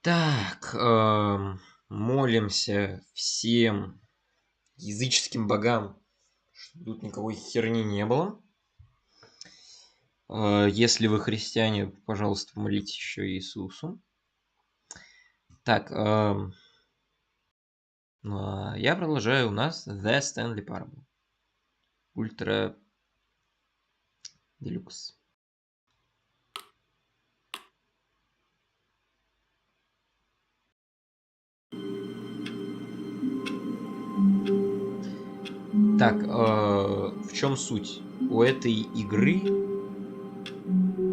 Так, молимся всем языческим богам, чтобы тут никакой херни не было. Если вы христиане, пожалуйста, молитесь еще Иисусу. Так, я продолжаю. У нас The Stanley Parable. Ультра Делюкс. Так, в чем суть? У этой игры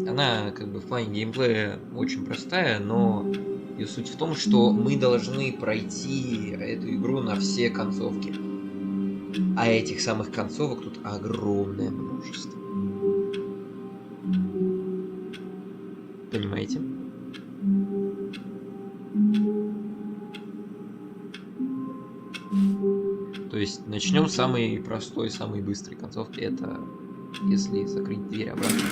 она как бы в плане геймплея очень простая, но ее суть в том, что мы должны пройти эту игру на все концовки. А этих самых концовок тут огромное множество. Понимаете? То есть начнем с самой простой, самой быстрой концовки. Это если закрыть дверь обратно.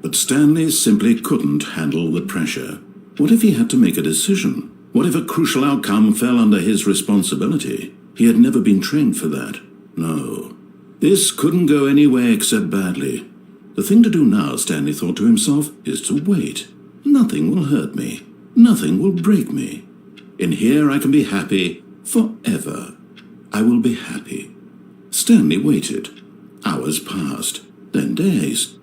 But Stanley simply couldn't handle the pressure. What if he had to make a decision? What if a crucial outcome fell under his responsibility? He had never been trained for that. No. This couldn't go any way except badly. The thing to do now, Stanley thought to himself, is to wait. Nothing will hurt me. Nothing will break me. In here I can be happy forever. I will be happy. Stanley waited. Hours passed, then days.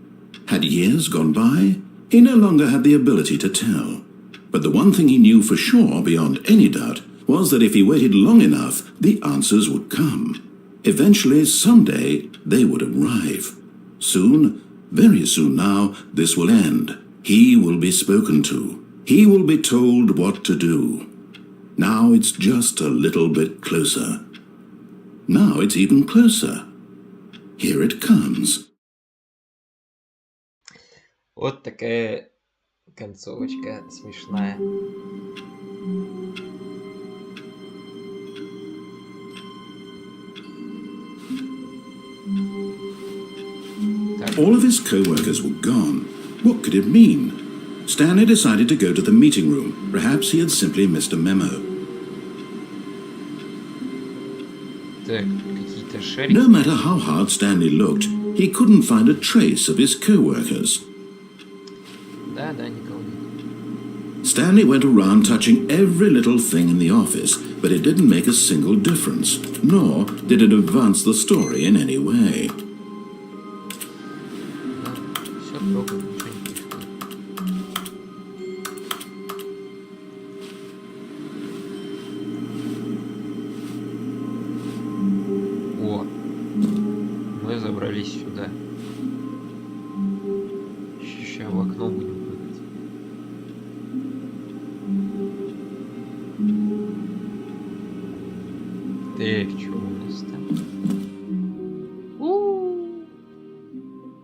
Had years gone by? He no longer had the ability to tell. But the one thing he knew for sure, beyond any doubt, was that if he waited long enough, the answers would come. Eventually, someday, they would arrive. Soon, very soon now, this will end. He will be spoken to. He will be told what to do. Now it's just a little bit closer. Now it's even closer. Here it comes. Вот такая концовочка смешная. All of his co-workers were gone. What could it mean? Stanley decided to go to the meeting room. Perhaps he had simply missed a memo. Так, какие-то шарики. No matter how hard Stanley looked, he couldn't find a trace of his co-workers. Да, никого нет. Stanley went around touching every little thing in the office, but it didn't make a single difference, nor did it advance the story in any way. Все трогаю, ничего не пишу. О, мы забрались сюда. Сейчас в окно будем прыгать. Так, что у нас там?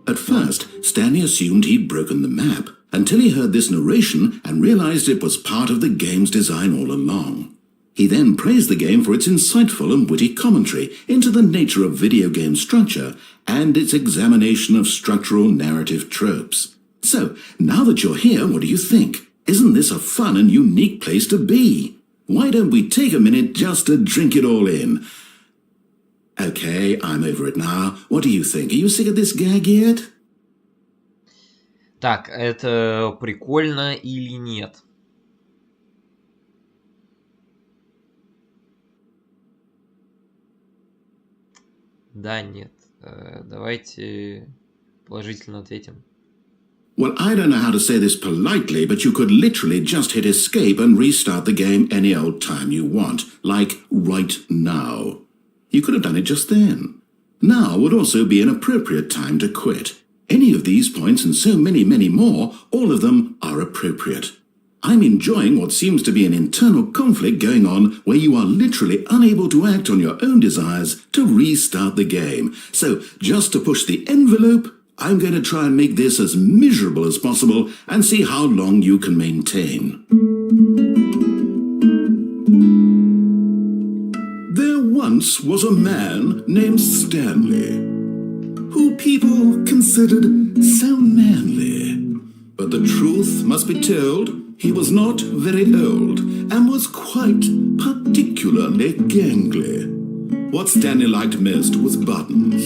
At first, Stanley assumed he'd broken the map, until he heard this narration and realized it was part of the game's design all along. He then praised the game for its insightful and witty commentary into the nature of video game structure and its examination of structural narrative tropes. So, now that you're here, what do you think? Isn't this a fun and unique place to be? Why don't we take a minute just to drink it all in? Okay, I'm over it now. What do you think? Are you sick of this gag yet? Так, это прикольно или нет? Да, нет. Давайте положительно ответим. Well, I don't know how to say this politely, but you could literally just hit escape and restart the game any old time you want, like right now. You could have done it just then. Now would also be an appropriate time to quit. Any of these points and so many, many more, all of them are appropriate. I'm enjoying what seems to be an internal conflict going on where you are literally unable to act on your own desires to restart the game. So, just to push the envelope, I'm going to try and make this as miserable as possible and see how long you can maintain. There once was a man named Stanley, who people considered so manly. But the truth must be told, he was not very old and was quite particularly gangly. What Stanley liked most was buttons.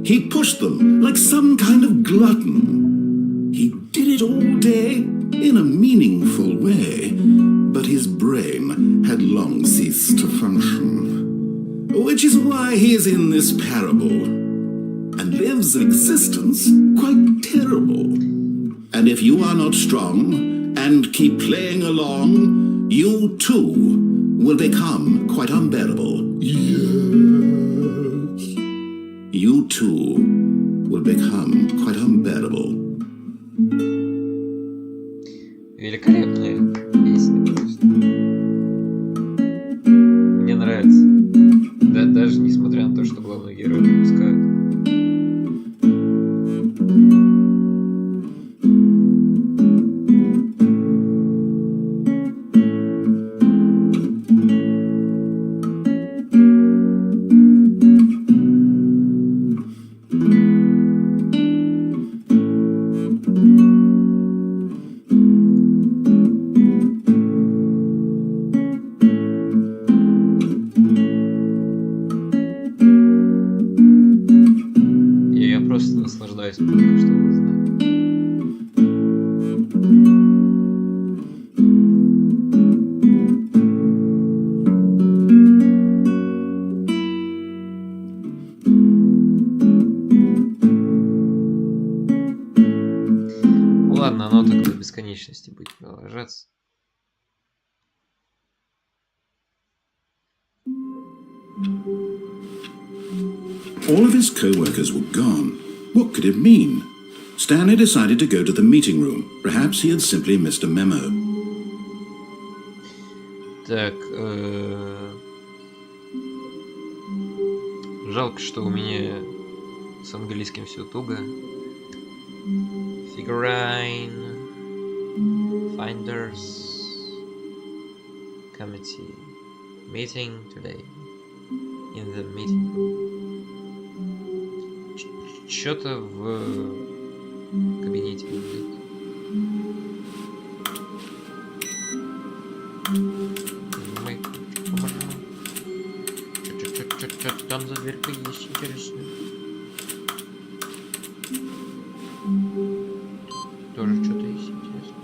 He pushed them like some kind of glutton. He did it all day in a meaningful way, but his brain had long ceased to function. Which is why he is in this parable, and lives an existence quite terrible. And if you are not strong and keep playing along, you too will become quite unbearable. Yes. You too will become quite unbearable. Великолепная песня просто. Мне нравится. Да, даже несмотря на то, что главный герой выпускают. Наслаждаюсь музыкой, что вы знаете. Ладно, оно так до бесконечности будет продолжаться. All of his co-workers were gone. What could it mean? Stanley decided to go to the meeting room. Perhaps he had simply missed a memo. Так, жалко, что у меня с английским все туго. Figurine, Finders, Committee, Meeting today, in the meeting room. Что-то в кабинете будет. Что там за дверка есть, интересно. Тоже что-то есть интересно.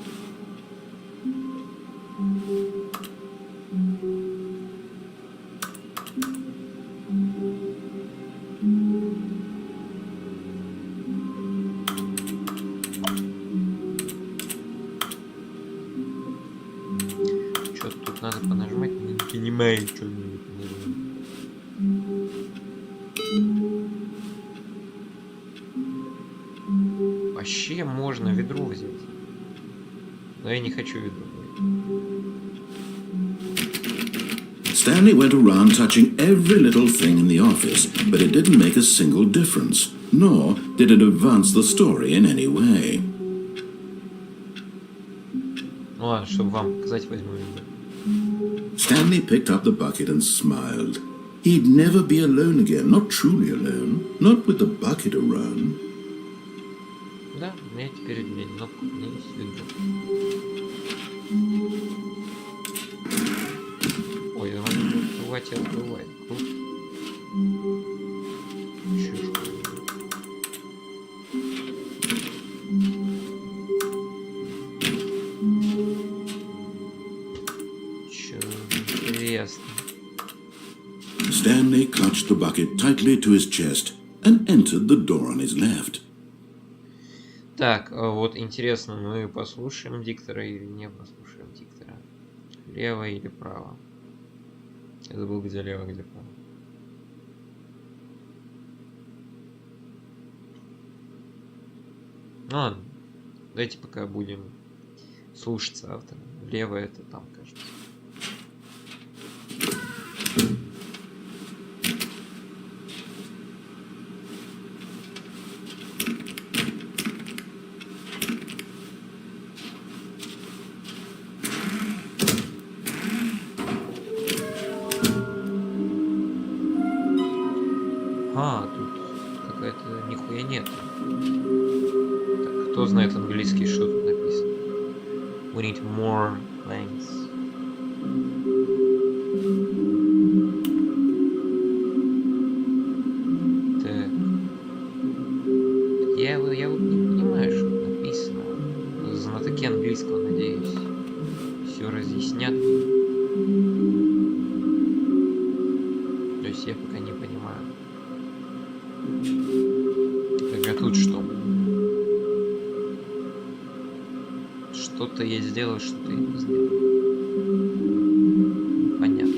Что-то тут надо понажимать, не понимаю, что надо понажимать. Вообще можно ведро взять. Но я не хочу ведро. Stanley went around touching every little thing in the office, but it didn't make a single difference, nor did it advance the story in any way. Ну ладно, чтобы вам показать, возьму ведро. Stanley picked up the bucket and smiled. He'd never be alone again, not truly alone, not with the bucket around. Да, у меня теперь кнопка, у меня есть ведро. Ой, я могу открывать и открывать. Круто. Чушка. Чё интересно. Stanley clutched the bucket tightly to his chest and entered the door on his left. Так, вот интересно, мы послушаем диктора или не послушаем диктора? Лево или право? Я забыл, где лево, где право. Ну ладно, давайте пока будем слушаться автора. Лево это там, кажется. Кто знает английский, что тут написано? We need more lines. Так. Я вот не понимаю, что тут написано. Знатоки английского, надеюсь, все разъяснят. То есть я пока не понимаю. Так, а тут что? Что-то я сделал, что-то я не сделал. Понятно.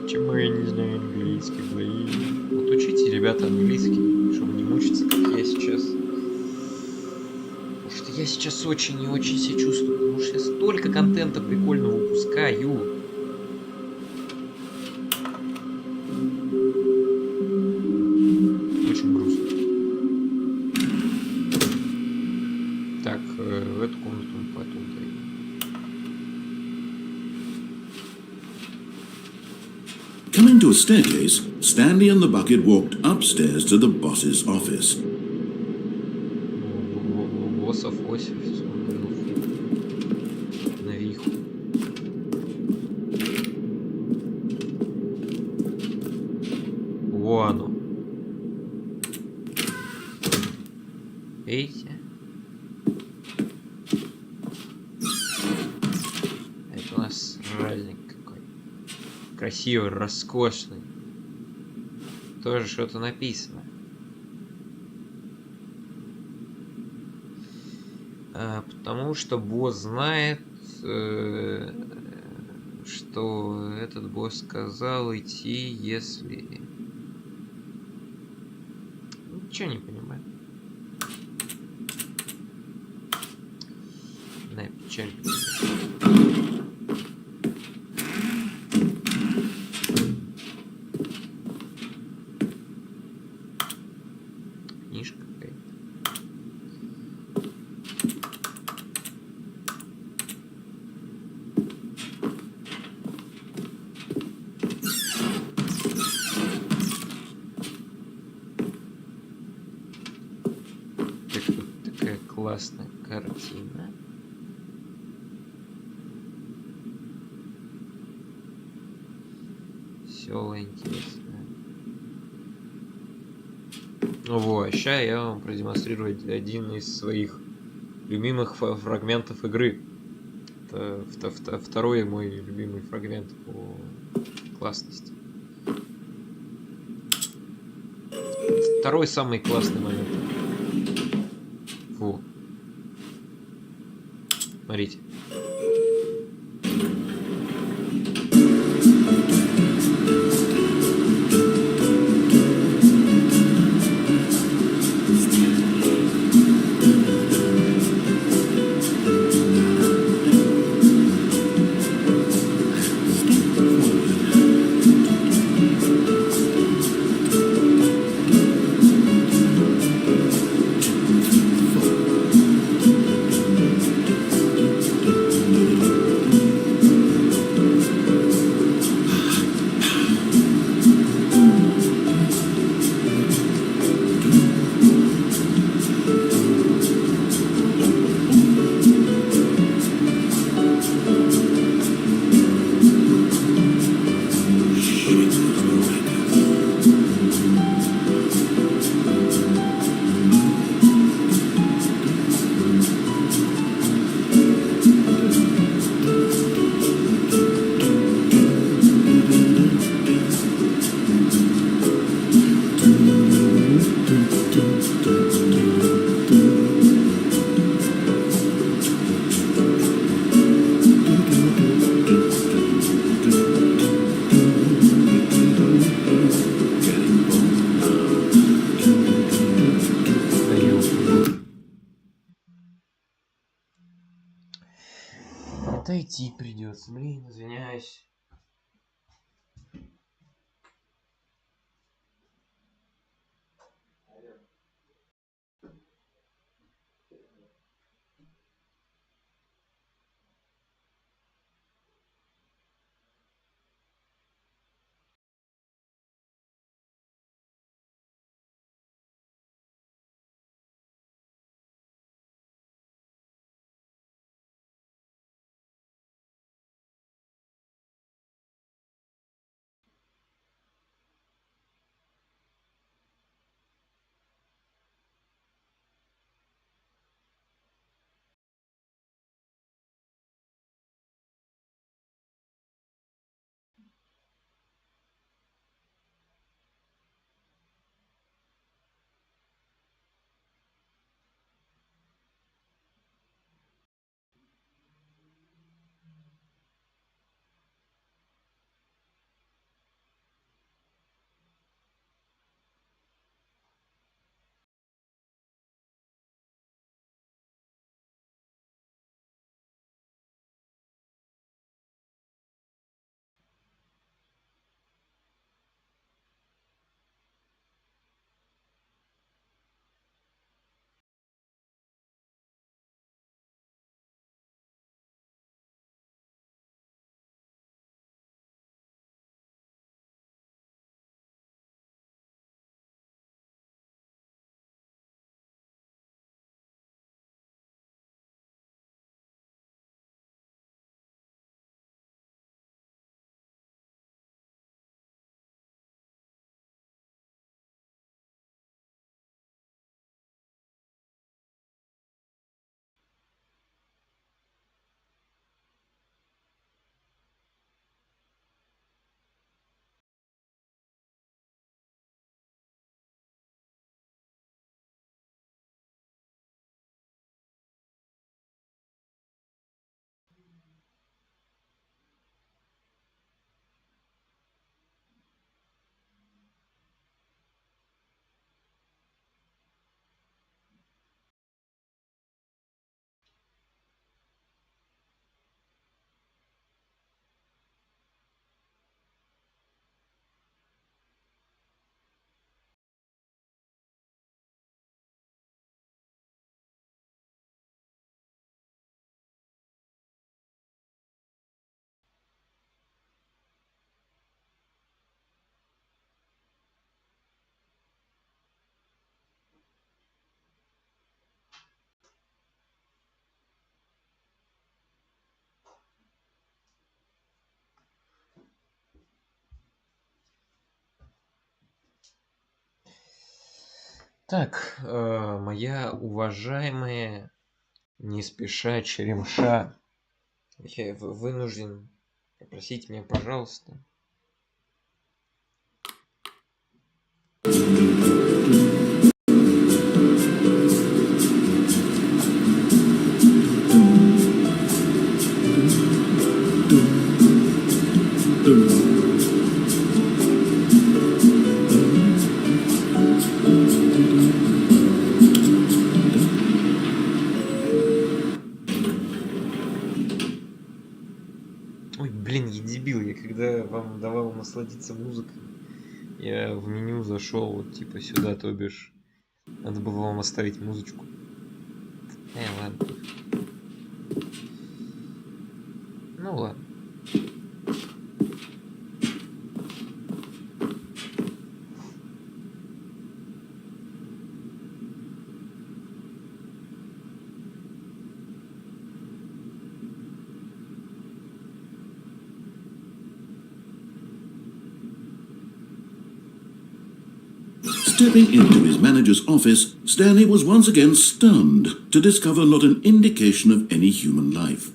Почему я не знаю английский, блин? Вот учите, ребята, английский, чтобы не мучиться, как я сейчас. Потому что я сейчас очень и очень себя чувствую, потому что я столько контента прикольного выпускаю. Очень грустно. Так, в эту комнату мы потом дойдем. Coming to a staircase, Stanley and the bucket walked upstairs to the boss's office. Боссов офис наверху. Во оно. Видите? Это у нас праздник какой. Красивый, роскошный. Тоже что-то написано. Потому что босс знает, что этот босс сказал идти, если... Ничего не понимаю. На печаль. Книжка какая-то. Такая классная картина. Все интересно. Вот, сейчас я вам продемонстрирую один из своих любимых фрагментов игры. Это второй мой любимый фрагмент по классности. Второй самый классный момент. Фу. Смотрите. Отойти придется, блин, извиняюсь. Так, моя уважаемая, не спеша черемша, я вынужден попросить меня, пожалуйста. Ой, блин, я дебил, я когда вам давал насладиться музыкой, я в меню зашел вот типа сюда, то бишь, надо было вам оставить музычку. Ладно. Ну ладно. Stepping into his manager's office, Stanley was once again stunned to discover not an indication of any human life.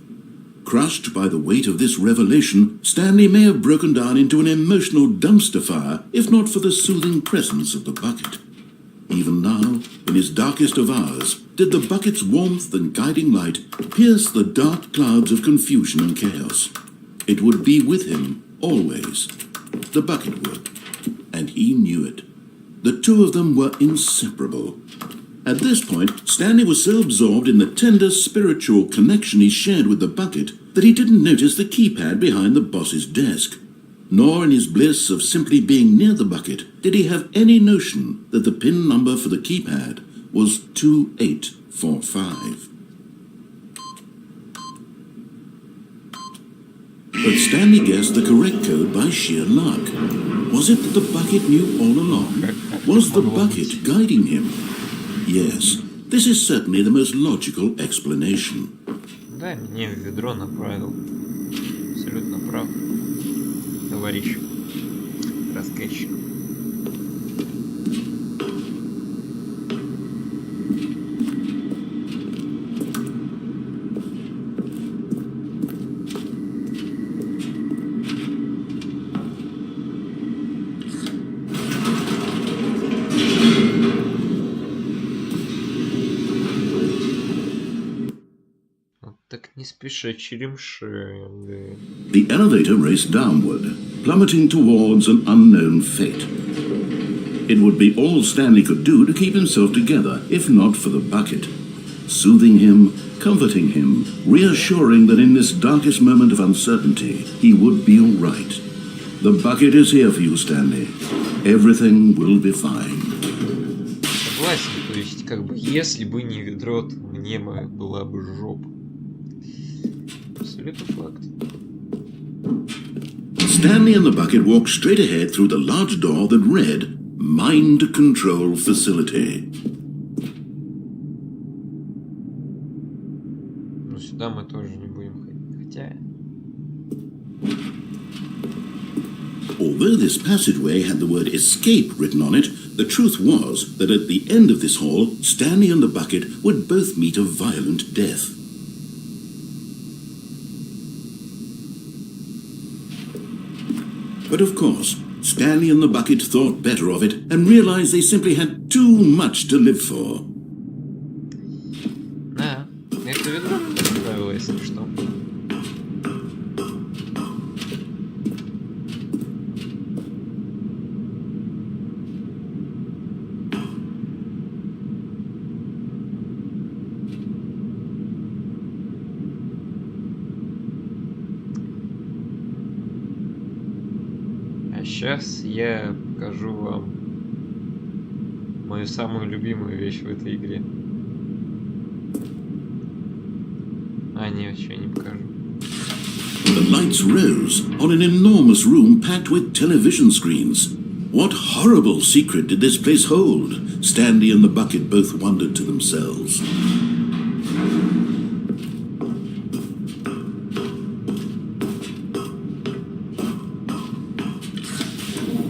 Crushed by the weight of this revelation, Stanley may have broken down into an emotional dumpster fire if not for the soothing presence of the bucket. Even now, in his darkest of hours, did the bucket's warmth and guiding light pierce the dark clouds of confusion and chaos. It would be with him, always. The bucket would. And he knew it. The two of them were inseparable. At this point, Stanley was so absorbed in the tender spiritual connection he shared with the bucket that he didn't notice the keypad behind the boss's desk. Nor in his bliss of simply being near the bucket did he have any notion that the pin number for the keypad was 2845. But Stanley guessed the correct code by sheer luck. Was it that the bucket knew all along? Was the bucket guiding him? Yes, this is certainly the most logical explanation. Да, мне в ведро направил. Абсолютно прав, товарищ рассказчик. The elevator raced downward, plummeting towards an unknown fate. It would be all Stanley could do to keep himself together, if not for the bucket. Soothing him, comforting him, reassuring that in this darkest moment of uncertainty, he would be all right. The bucket is here for you, Stanley. Everything will be fine. Согласен, то есть, как бы, если бы не ведро, то мне была бы жопа. Stanley and the bucket walked straight ahead through the large door that read Mind Control Facility. Ну сюда мы тоже не будем ходить, хотя... Although this passageway had the word escape written on it, the truth was that at the end of this hall, Stanley and the bucket would both meet a violent death. But of course, Stanley and the bucket thought better of it and realized they simply had too much to live for. Да, это ведро правило, если что. Сейчас я покажу вам мою самую любимую вещь в этой игре. А, нет, еще не покажу. The lights rose on an enormous room packed with television screens. What horrible secret did this place hold? Stanley and the bucket both wondered to themselves.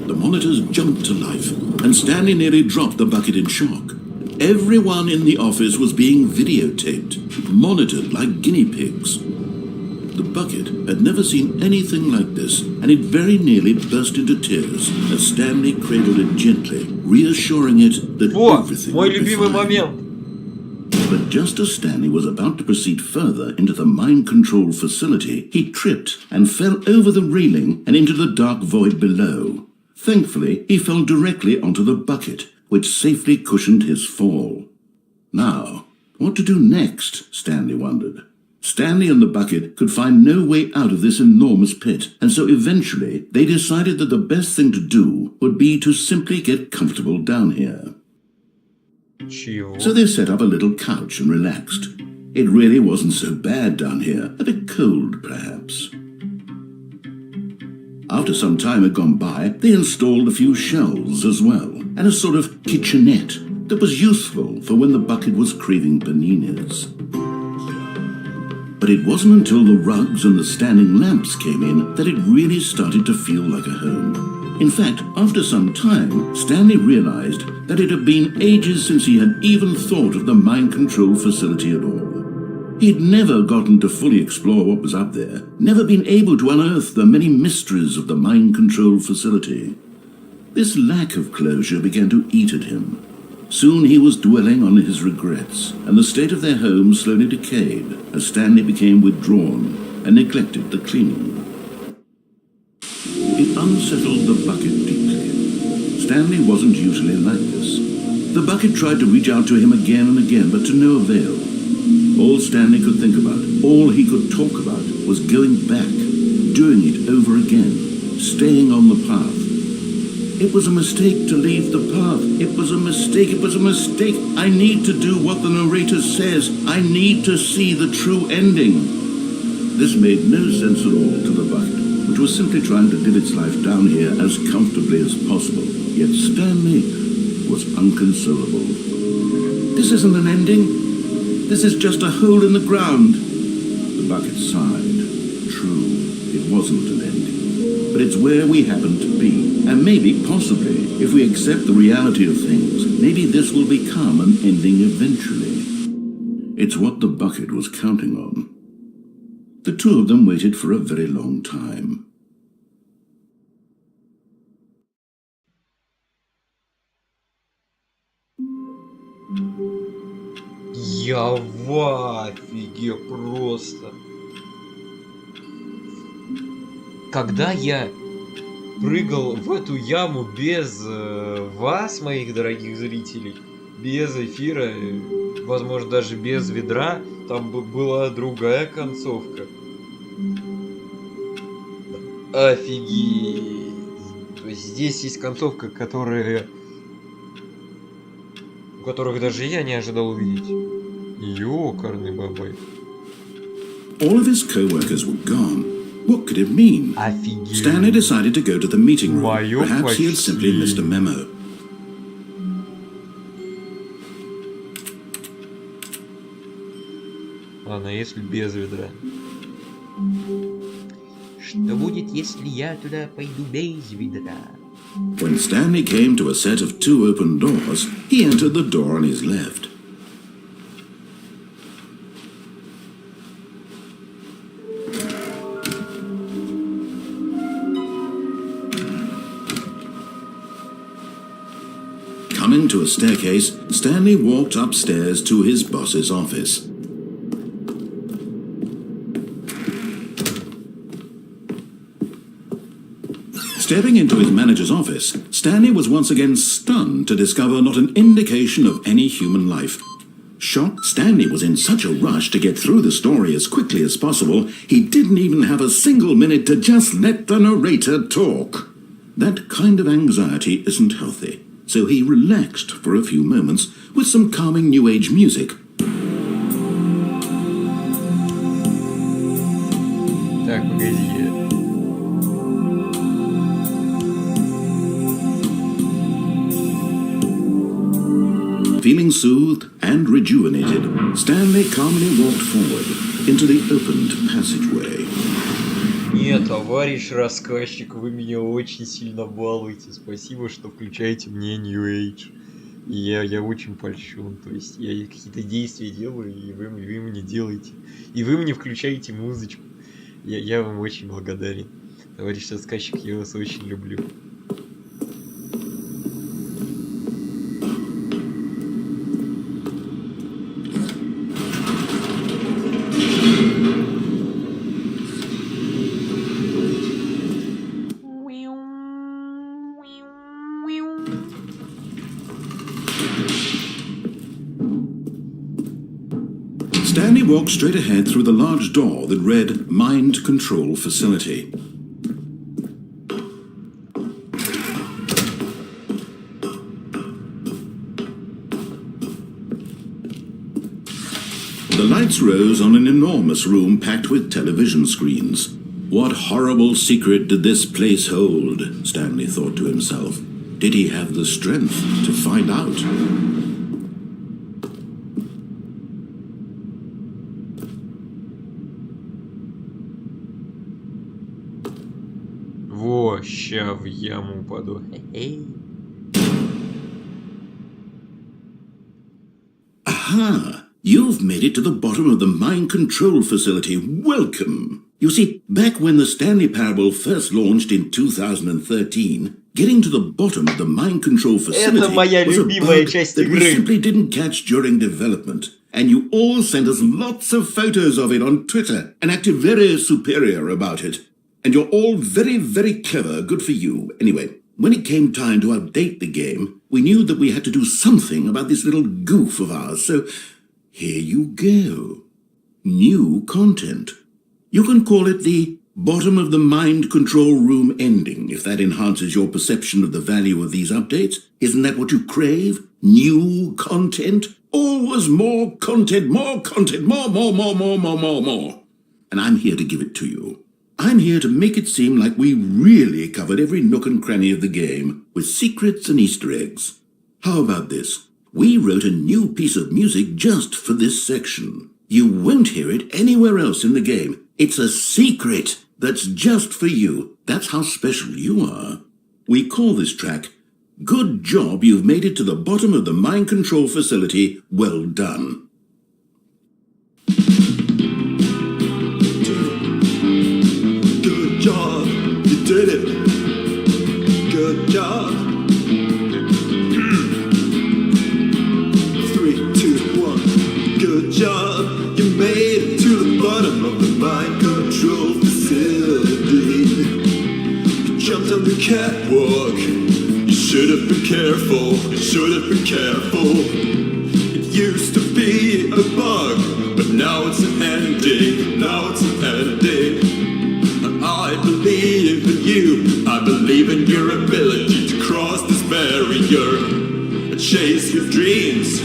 The monitors jumped to life, and Stanley nearly dropped the bucket in shock. Everyone in the office was being videotaped, monitored like guinea pigs. The bucket had never seen anything like this, and it very nearly burst into tears as Stanley cradled it gently, reassuring it that everything would be fine. But just as Stanley was about to proceed further into the mind control facility, he tripped and fell over the railing and into the dark void below. Thankfully, he fell directly onto the bucket, which safely cushioned his fall. Now, what to do next, Stanley wondered. Stanley and the bucket could find no way out of this enormous pit, and so eventually they decided that the best thing to do would be to simply get comfortable down here. So they set up a little couch and relaxed. It really wasn't so bad down here, a bit cold perhaps. After some time had gone by, they installed a few shelves as well, and a sort of kitchenette that was useful for when the bucket was craving paninis. But it wasn't until the rugs and the standing lamps came in that it really started to feel like a home. In fact, after some time, Stanley realized that it had been ages since he had even thought of the mind control facility at all. He'd never gotten to fully explore what was up there, never been able to unearth the many mysteries of the mind control facility. This lack of closure began to eat at him. Soon he was dwelling on his regrets, and the state of their home slowly decayed as Stanley became withdrawn and neglected the cleaning. It unsettled the bucket deeply. Stanley wasn't usually like this. The bucket tried to reach out to him again and again, but to no avail. All Stanley could think about, all he could talk about, was going back, doing it over again, staying on the path. It was a mistake to leave the path. It was a mistake. It was a mistake. I need to do what the narrator says. I need to see the true ending. This made no sense at all to the bucket, which was simply trying to live its life down here as comfortably as possible. Yet Stanley was unconsolable. This isn't an ending. This is just a hole in the ground. The bucket sighed. True, it wasn't an ending. But it's where we happen to be. And maybe, possibly, if we accept the reality of things, maybe this will become an ending eventually. It's what the bucket was counting on. The two of them waited for a very long time. Я в афиге просто. Когда я прыгал в эту яму без вас, моих дорогих зрителей, без эфира, возможно, даже без ведра, там была другая концовка. Офигеть! То есть здесь есть концовка, у которых даже я не ожидал увидеть. Ёкарный бабай. All of his co-workers were gone. What could it mean? Офигеть. Stanley decided to go to the meeting room. Моё Perhaps he had simply missed a memo. Ладно, если без ведра. Что будет, если я туда пойду без ведра? When Stanley came to a set of two open doors, he entered the door on his left. Coming to a staircase, Stanley walked upstairs to his boss's office. Stepping into his manager's office, Stanley was once again stunned to discover not an indication of any human life. Shocked, Stanley was in such a rush to get through the story as quickly as possible, he didn't even have a single minute to just let the narrator talk. That kind of anxiety isn't healthy, so he relaxed for a few moments with some calming New Age music. Так, погоди. Feeling soothed and rejuvenated, Stanley calmly walked forward into the opened passageway. Нет, товарищ рассказчик, вы меня очень сильно балуете. Спасибо, что включаете мне New Age. И я очень польщен. То есть я какие-то действия делаю, и вы мне делаете. И вы мне включаете музычку. Я вам очень благодарен. Товарищ рассказчик, я вас очень люблю. Stanley walked straight ahead through the large door that read Mind Control Facility. The lights rose on an enormous room packed with television screens. What horrible secret did this place hold? Stanley thought to himself. Did he have the strength to find out? Во, ща в яму упаду. Aha! You've made it to the bottom of the mind control facility. Welcome! You see, back when the Stanley Parable first launched in 2013, getting to the bottom of the mind control facility Это моя was a любимая bug часть that we игры. simply didn't catch during development. And you all sent us lots of photos of it on Twitter and acted very superior about it. And you're all very, very clever. Good for you. Anyway, when it came time to update the game, we knew that we had to do something about this little goof of ours, so here you go. new content. You can call it the bottom of the mind control room ending, if that enhances your perception of the value of these updates. Isn't that what you crave? New content? Always more content, more, more. And I'm here to give it to you. I'm here to make it seem like we really covered every nook and cranny of the game, with secrets and Easter eggs. How about this? We wrote a new piece of music just for this section. You won't hear it anywhere else in the game. It's a secret that's just for you. That's how special you are. We call this track, Good Job You've Made It to the Bottom of the Mind Control Facility. Well done. Good job, you did it. Good job. 3, 2, 1. Good job, you made it to the bottom of the mind control facility. You jumped on the catwalk. You should have been careful. You should have been careful. It used to be a bug, but now it's an ending. Now it's an ending. I believe in you. I believe in your ability to cross this barrier and chase your dreams.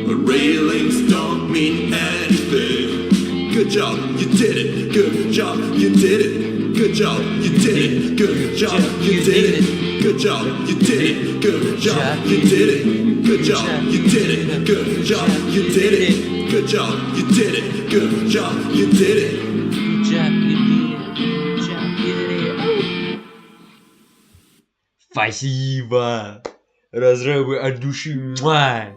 But railings don't mean anything. Good job, you did it. Good job, you did it. Good job, you did it. Good job, you did it. Good job, you did it. Good job, you did it. Good job, you did it. Good job, you did it. Good job, you did it. Good job, you did it. Спасибо! Разрабы от души. Муа!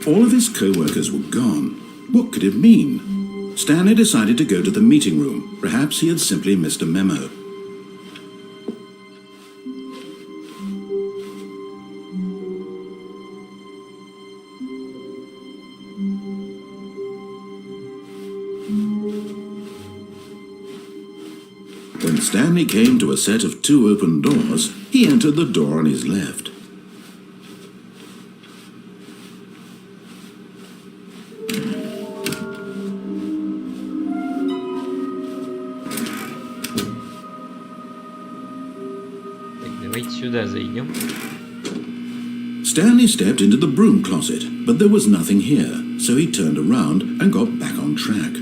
All of his co-workers were gone. What could it mean? Stanley decided to go to the meeting room. Perhaps he had simply missed a memo. When Stanley came to a set of 2 open doors, he entered the door on his left. Давайте сюда зайдем. Stanley stepped into the broom closet, but there was nothing here, so he turned around and got back on track.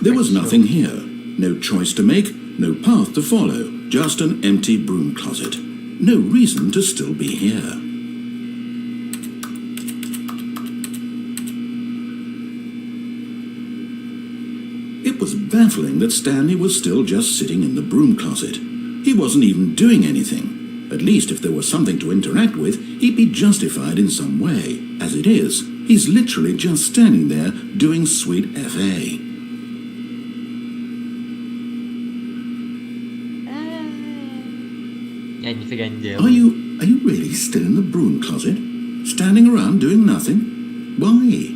There was nothing here. No choice to make, no path to follow, just an empty broom closet. No reason to still be here. It was baffling that Stanley was still just sitting in the broom closet. He wasn't even doing anything. At least if there was something to interact with, he'd be justified in some way. As it is, he's literally just standing there doing sweet FA. Я нифига не делаю. Are you really still in the broom closet? Standing around doing nothing? Why?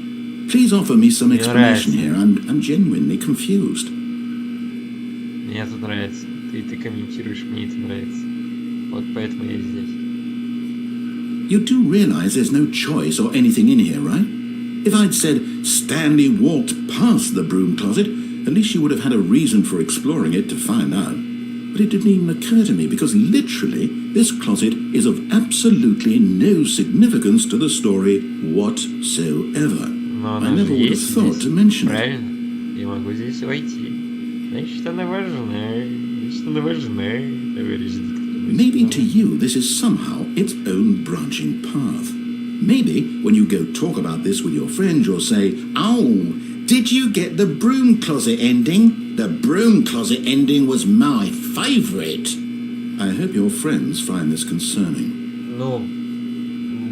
Please offer me some explanation here. I'm genuinely confused. Мне это нравится. Ты комментируешь, мне это нравится. Вот поэтому я здесь. You do realize there's no choice or anything in here, right? If I'd said Stanley walked past the broom closet, at least you would have had a reason for exploring it to find out. But it didn't even occur to me because literally this closet is of absolutely no significance to the story whatsoever. I never would have thought to mention it. Правильно? Я могу здесь войти. Значит, она важна. Значит, она важна, товарищ диктор. Maybe to you this is somehow its own branching path. Maybe when you go talk about this with your friends you'll say, "Oh, did you get the broom closet ending? The broom closet ending was my favourite." I hope your friends find this concerning. Ну,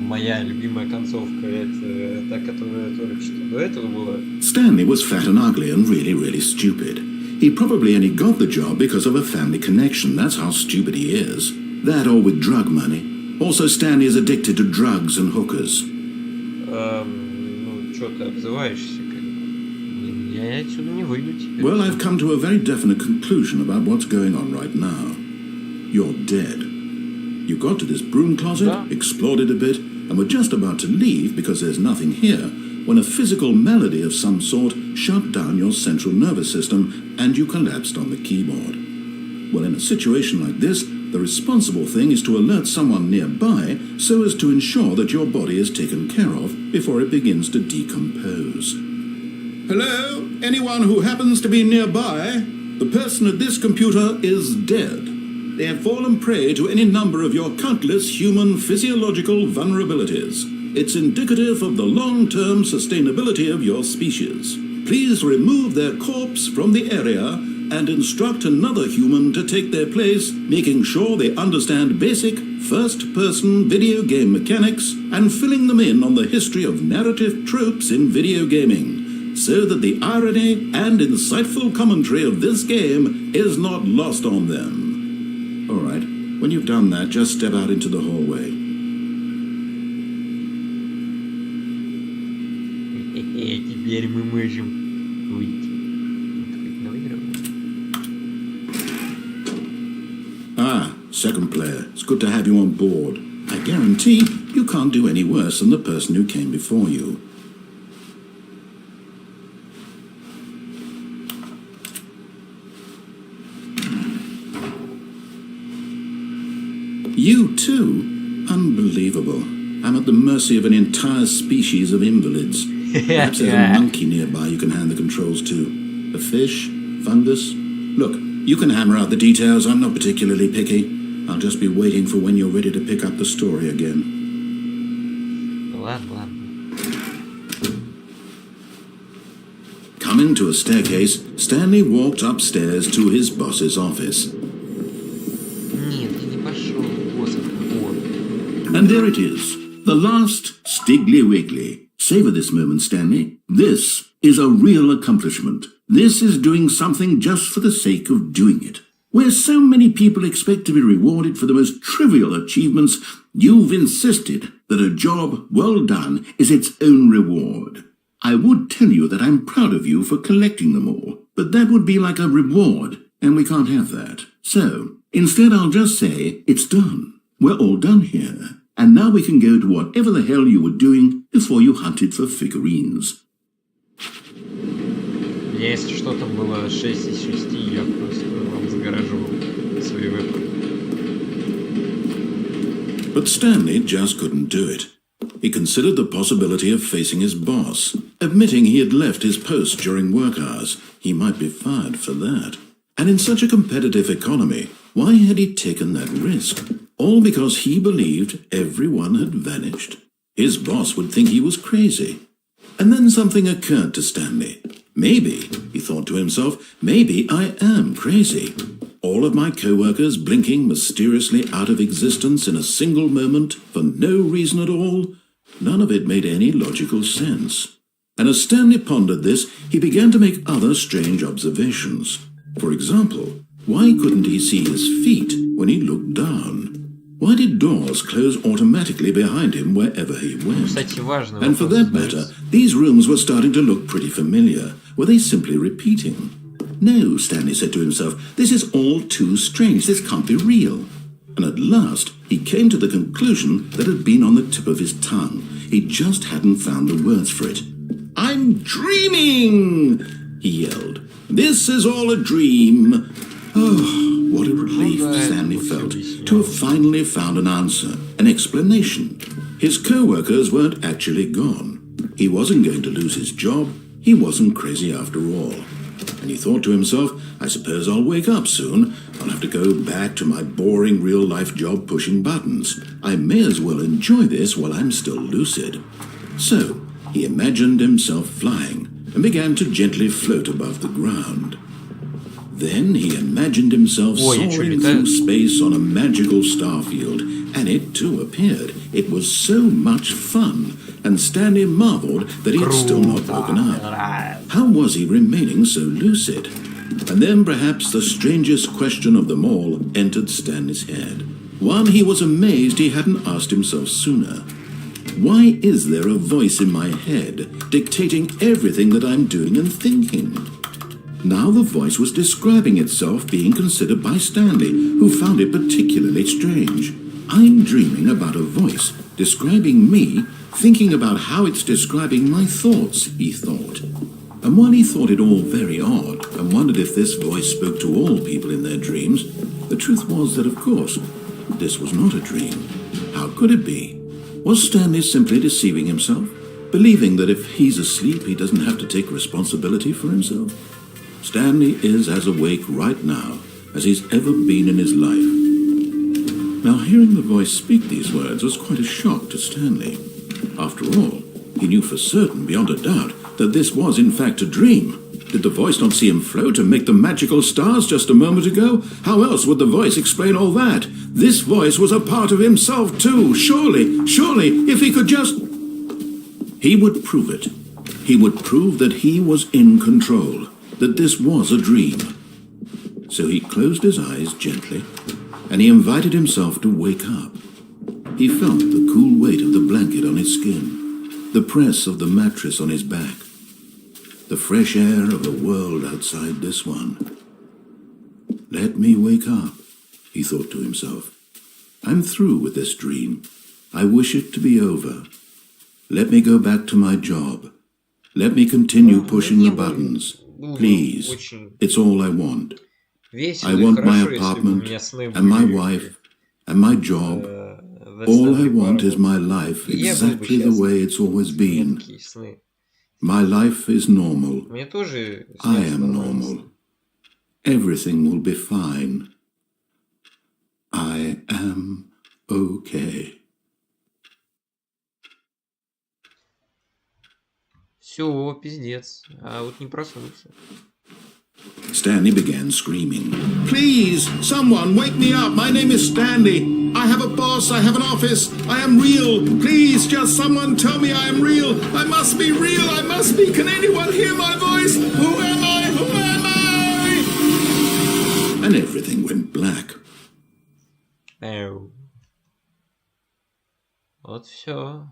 моя любимая концовка это та, которая только что до этого была. Stanley was fat and ugly and really, really stupid. He probably only got the job because of a family connection. That's how stupid he is. That or with drug money. Also, Stanley is addicted to drugs and hookers. Ну, что ты обзываешься? Я отсюда не выйду теперь. Well, I've come to a very definite conclusion about what's going on right now. You're dead. You got to this broom closet, explored it a bit, and were just about to leave because there's nothing here, when a physical malady of some sort shut down your central nervous system and you collapsed on the keyboard. Well, in a situation like this, the responsible thing is to alert someone nearby so as to ensure that your body is taken care of before it begins to decompose. Hello? Anyone who happens to be nearby? The person at this computer is dead. They have fallen prey to any number of your countless human physiological vulnerabilities. It's indicative of the long-term sustainability of your species. Please remove their corpse from the area and instruct another human to take their place, making sure they understand basic first-person video game mechanics and filling them in on the history of narrative tropes in video gaming, so that the irony and insightful commentary of this game is not lost on them. All right, when you've done that, just step out into the hallway. Теперь мы можем выйти. Ah, second player. It's good to have you on board. I guarantee you can't do any worse than the person who came before you. You too? Unbelievable. I'm at the mercy of an entire species of invalids. Perhaps there's a monkey nearby you can hand the controls to. A fish? Fungus? Look, you can hammer out the details. I'm not particularly picky. I'll just be waiting for when you're ready to pick up the story again. Ладно. Coming to a staircase, Stanley walked upstairs to his boss's office. Нет, я не пошел. And there it is, the last Stiggly Wiggly. Savor this moment, Stanley. This is a real accomplishment. This is doing something just for the sake of doing it. Where so many people expect to be rewarded for the most trivial achievements, you've insisted that a job well done is its own reward. I would tell you that I'm proud of you for collecting them all, but that would be like a reward, and we can't have that. So, instead I'll just say, it's done. We're all done here. And now we can go to whatever the hell you were doing before you hunted for figurines. Если что там было 6 из 6, я просто вам загораживал свой выбор. But Stanley just couldn't do it. He considered the possibility of facing his boss, admitting he had left his post during work hours. He might be fired for that. And in such a competitive economy, why had he taken that risk? All because he believed everyone had vanished. His boss would think he was crazy. And then something occurred to Stanley. Maybe, he thought to himself, maybe I am crazy. All of my co-workers blinking mysteriously out of existence in a single moment for no reason at all. None of it made any logical sense. And as Stanley pondered this, he began to make other strange observations. For example, why couldn't he see his feet when he looked down? Why did doors close automatically behind him wherever he went? And for that matter, these rooms were starting to look pretty familiar. Were they simply repeating? No, Stanley said to himself, this is all too strange. This can't be real. And at last, he came to the conclusion that had been on the tip of his tongue. He just hadn't found the words for it. I'm dreaming! He yelled. This is all a dream. Oh, what a relief Stanley felt to have finally found an answer, an explanation. His co-workers weren't actually gone. He wasn't going to lose his job. He wasn't crazy after all. And he thought to himself, I suppose I'll wake up soon. I'll have to go back to my boring real-life job pushing buttons. I may as well enjoy this while I'm still lucid. So, he imagined himself flying and began to gently float above the ground. Then he imagined himself soaring through space on a magical starfield, and it too appeared. It was so much fun, and Stanley marveled that he had still not woken up. How was he remaining so lucid? And then perhaps the strangest question of them all entered Stanley's head. One he was amazed he hadn't asked himself sooner. Why is there a voice in my head dictating everything that I'm doing and thinking? Now the voice was describing itself being considered by Stanley, who found it particularly strange. I'm dreaming about a voice describing me, thinking about how it's describing my thoughts, he thought. And while he thought it all very odd and wondered if this voice spoke to all people in their dreams, the truth was that, of course, this was not a dream. How could it be? Was Stanley simply deceiving himself, believing that if he's asleep he doesn't have to take responsibility for himself? Stanley is as awake right now as he's ever been in his life. Now, hearing the voice speak these words was quite a shock to Stanley. After all, he knew for certain, beyond a doubt, that this was in fact a dream. Did the voice not see him float and make the magical stars just a moment ago? How else would the voice explain all that? This voice was a part of himself too. Surely, if he could just... He would prove it. He would prove that he was in control, that this was a dream. So he closed his eyes gently, and he invited himself to wake up. He felt the cool weight of the blanket on his skin, the press of the mattress on his back, the fresh air of the world outside this one. Let me wake up, he thought to himself. I'm through with this dream. I wish it to be over. Let me go back to my job. Let me continue pushing the buttons. Please, it's all I want. I want my apartment, and my wife, and my job. All I want is my life exactly the way it's always been. My life is normal. I am normal. Everything will be fine. I am okay. Все, пиздец. А вот не проснулся. Stanley began screaming. Please, someone, wake me up. My name is Stanley. I have a boss. I have an office. I am real. Please, just someone tell me I am real. I must be real. I must be. Can anyone hear my voice? Who am I? Who am I? And everything went black. Вот все.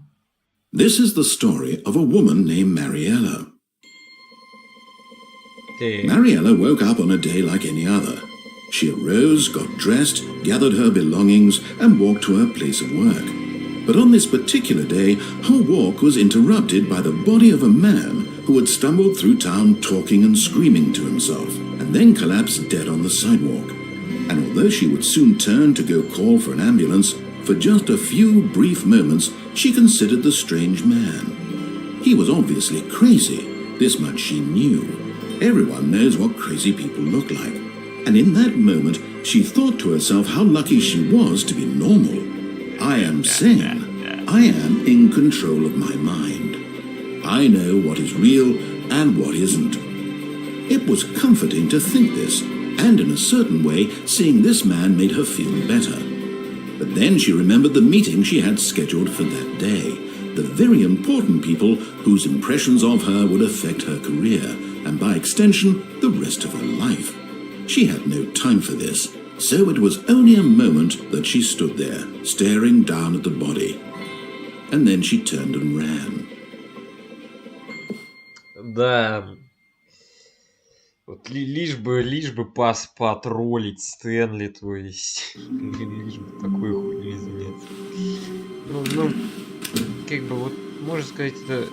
This is the story of a woman named Mariella. Mariella woke up on a day like any other. She arose, got dressed, gathered her belongings, and walked to her place of work. But on this particular day, her walk was interrupted by the body of a man who had stumbled through town talking and screaming to himself, and then collapsed dead on the sidewalk. And although she would soon turn to go call for an ambulance, for just a few brief moments she considered the strange man. He was obviously crazy, this much she knew. Everyone knows what crazy people look like. And in that moment, she thought to herself how lucky she was to be normal. I am sane. I am in control of my mind. I know what is real and what isn't. It was comforting to think this, and in a certain way, seeing this man made her feel better. But then she remembered the meeting she had scheduled for that day, the very important people whose impressions of her would affect her career, and by extension, the rest of her life. She had no time for this, so it was only a moment that she stood there, staring down at the body. And then she turned and ran. Да. Вот лишь бы потроллить Стэнли, то есть лишь бы такой хуйней заняться. Ну, как бы вот, можно сказать, это...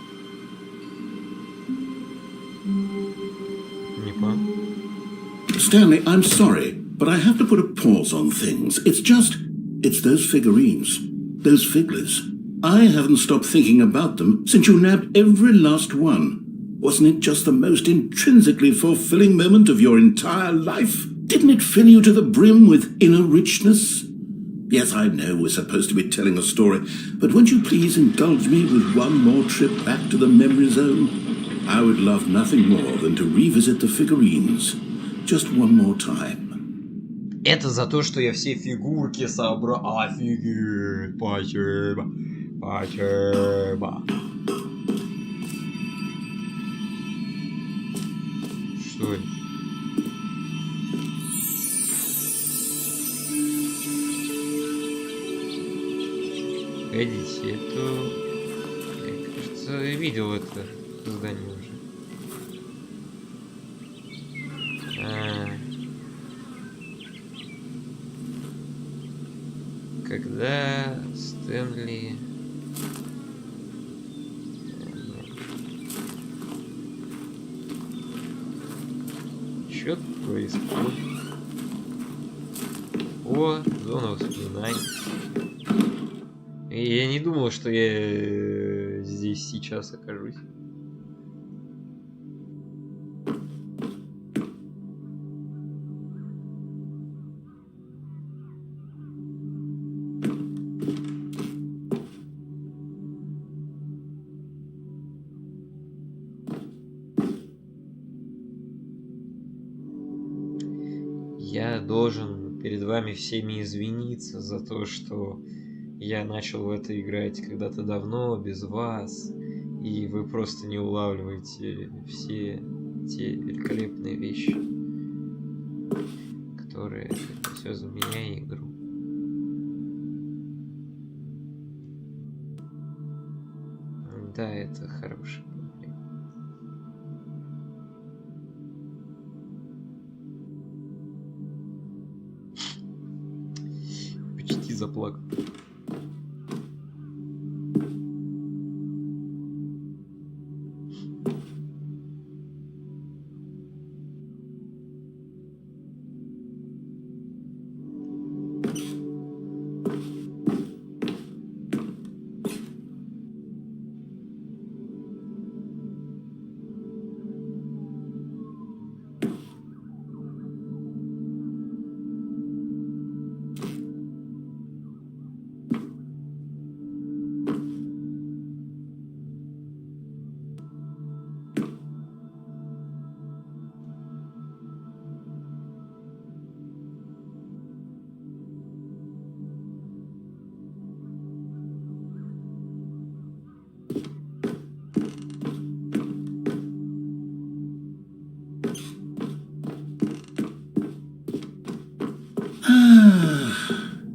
Не понял. Stanley, I'm sorry, but I have to put a pause on things. It's those figurines, those figures. I haven't stopped thinking about them since you nabbed every last one. Wasn't it just the most intrinsically fulfilling moment of your entire life? Didn't it fill you to the brim with inner richness? Yes, I know we're supposed to be telling a story, but won't you please indulge me with one more trip back to the memory zone? I would love nothing more than to revisit the figurines. Just one more time. Это за то, что я все фигурки собрал. Офигеть, спасибо. Спасибо. Что это? Погодите, это... кажется, я видел это здание уже. Когда Стэнли... Что происходит? О, зона воспоминаний. И я не думал, что я здесь сейчас окажусь. Я должен перед вами всеми извиниться за то, что я начал в это играть когда-то давно, без вас, и вы просто не улавливаете все те великолепные вещи, которые несет за меня и игру. Да, это хороший комплимент. Почти заплакал.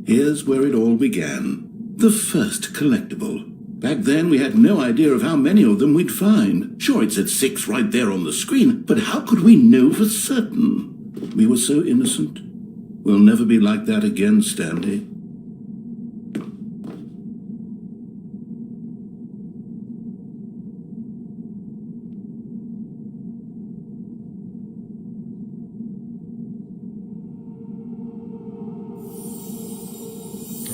Here's where it all began. The first collectible. Back then, we had no idea of how many of them we'd find. Sure, it said 6 right there on the screen, but how could we know for certain? We were so innocent. We'll never be like that again, Stanley.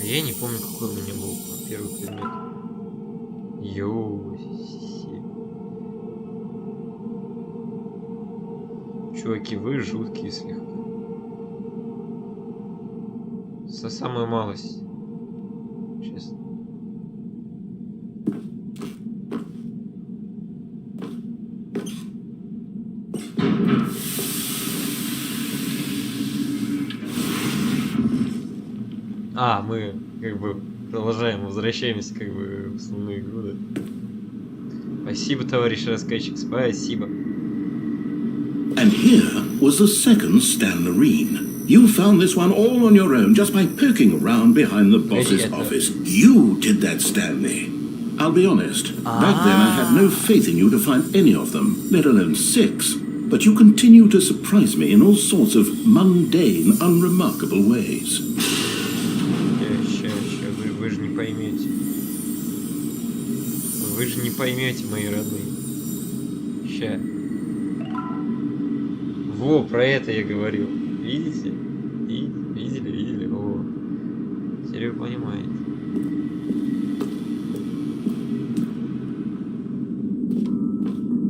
Я не помню, какой у меня был первый предмет. Чуваки, вы жуткие слегка. Самую малость. Честно. Мы как бы продолжаем, возвращаемся как бы в основную игру, да? Спасибо, товарищ рассказчик, спасибо. And here was the second Stanlerine. You found this one all on your own just by poking around behind the boss's office. You did that, Stanley. I'll be honest, back then I had no faith in you to find any of them, let alone 6. But you continue to surprise me in all sorts of mundane, unremarkable ways. Вы же не поймете. Вы же не поймете, мои родные. Ща. Во, про это я говорил. Видите? Видели? О. Теперь вы понимаете.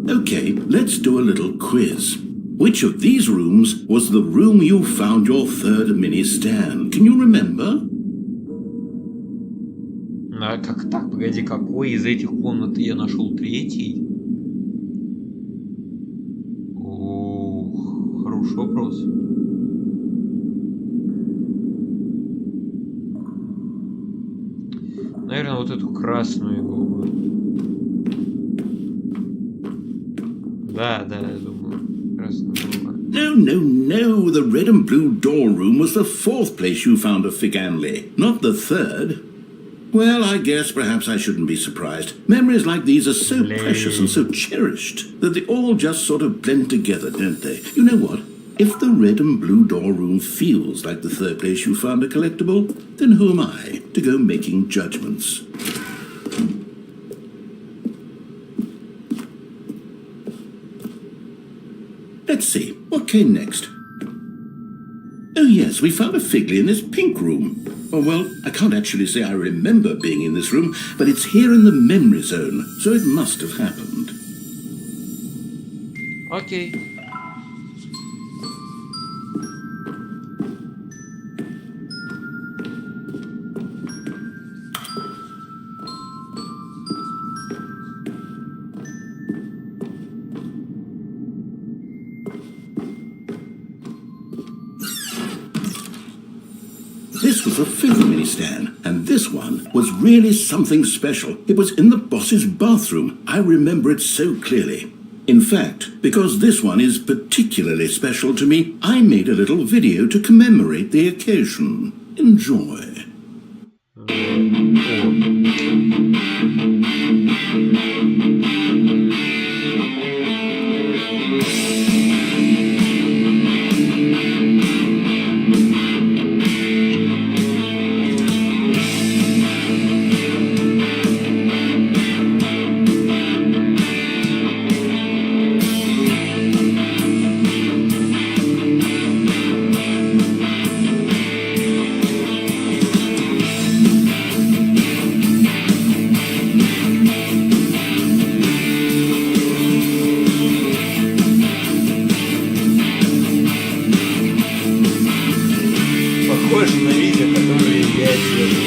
Okay, let's do a little quiz. Which of these rooms was the room you found your third mini-stand? Can you remember? А как так? Погоди, какой из этих комнат я нашел третий? Ох, хороший вопрос. Наверное, вот эту красную иглу. Да, я думаю, красную иглу. No. The red and blue door room was the 4th place you found a Figanley, not the 3rd. Well, I guess perhaps I shouldn't be surprised. Memories like these are so precious and so cherished that they all just sort of blend together, don't they? You know what? If the red and blue door room feels like the third place you found a collectible, then who am I to go making judgments? Let's see, what came next? Oh yes, we found a Figley in this pink room. Oh well, I can't actually say I remember being in this room, but it's here in the memory zone, so it must have happened. Окей. This was a figurine stand, and this one was really something special. It was in the boss's bathroom. I remember it so clearly. In fact, because this one is particularly special to me, I made a little video to commemorate the occasion. Enjoy. Похоже на видео, которое я делал.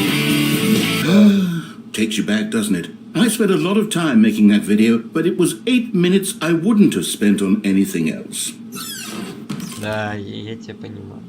Takes you back, doesn't it? I spent a lot of time making that video, but it was 8 minutes I wouldn't have spent on anything else. Да, я тебя понимаю.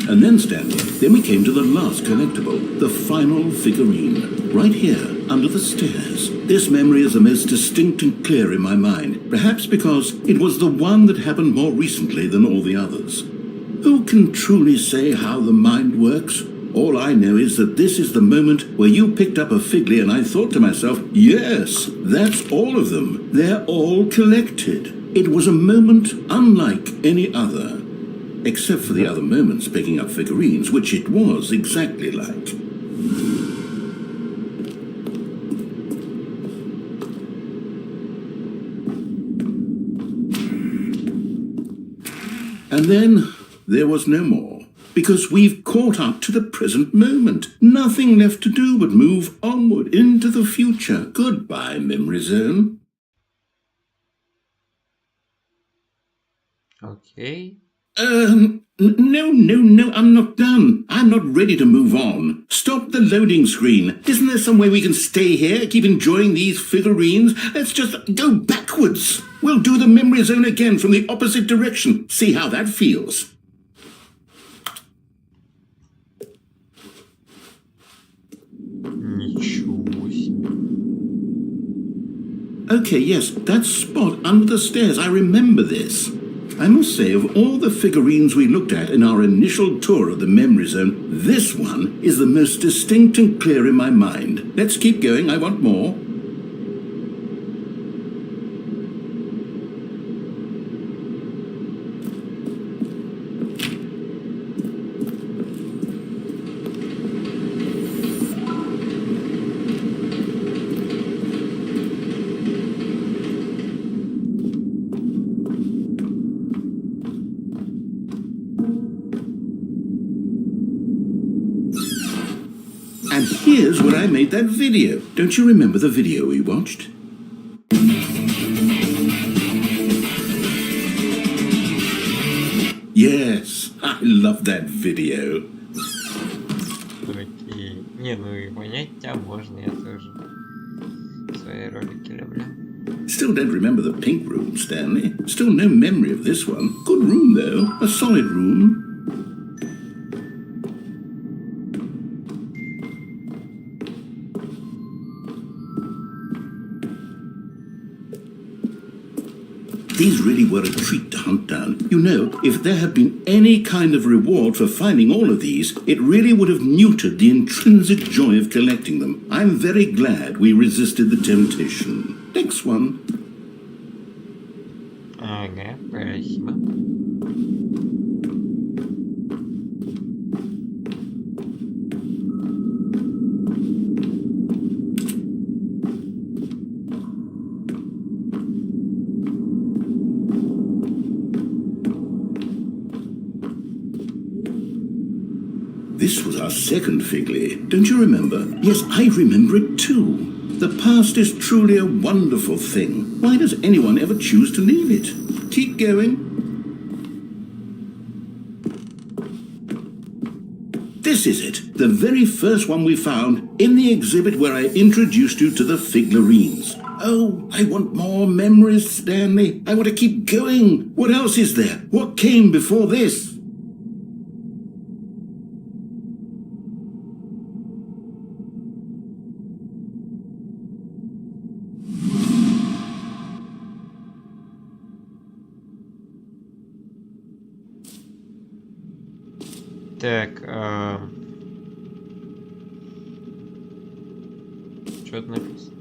And then, Stanley, then we came to the last collectible, the final figurine, right here, under the stairs. This memory is the most distinct and clear in my mind, perhaps because it was the one that happened more recently than all the others. Who can truly say how the mind works? All I know is that this is the moment where you picked up a Figley and I thought to myself, yes, that's all of them. They're all collected. It was a moment unlike any other. Except for the other moments picking up figurines, which it was exactly like. And then there was no more, because we've caught up to the present moment. Nothing left to do but move onward into the future. Goodbye, memory zone. Окей. No, I'm not done. I'm not ready to move on. Stop the loading screen. Isn't there some way we can stay here, keep enjoying these figurines? Let's just go backwards. We'll do the memory zone again from the opposite direction. See how that feels. Ничего себе. Okay, yes, that spot under the stairs. I remember this. I must say, of all the figurines we looked at in our initial tour of the memory zone, this one is the most distinct and clear in my mind. Let's keep going, I want more. And here's where I made that video. Don't you remember the video we watched? Yes, I love that video. Окей. Не, ну и понять тебя можно, я тоже свои ролики люблю. Still don't remember the pink room, Stanley. Still no memory of this one. Good room, though. A solid room. These really were a treat to hunt down. You know, if there had been any kind of reward for finding all of these, it really would have neutered the intrinsic joy of collecting them. I'm very glad we resisted the temptation. Next one. Ага, спасибо. This was our second Figley. Don't you remember? Yes, I remember it too. The past is truly a wonderful thing. Why does anyone ever choose to leave it? Keep going. This is it. The very first one we found in the exhibit where I introduced you to the Figlarines. Oh, I want more memories, Stanley. I want to keep going. What else is there? What came before this? Так, что тут написано?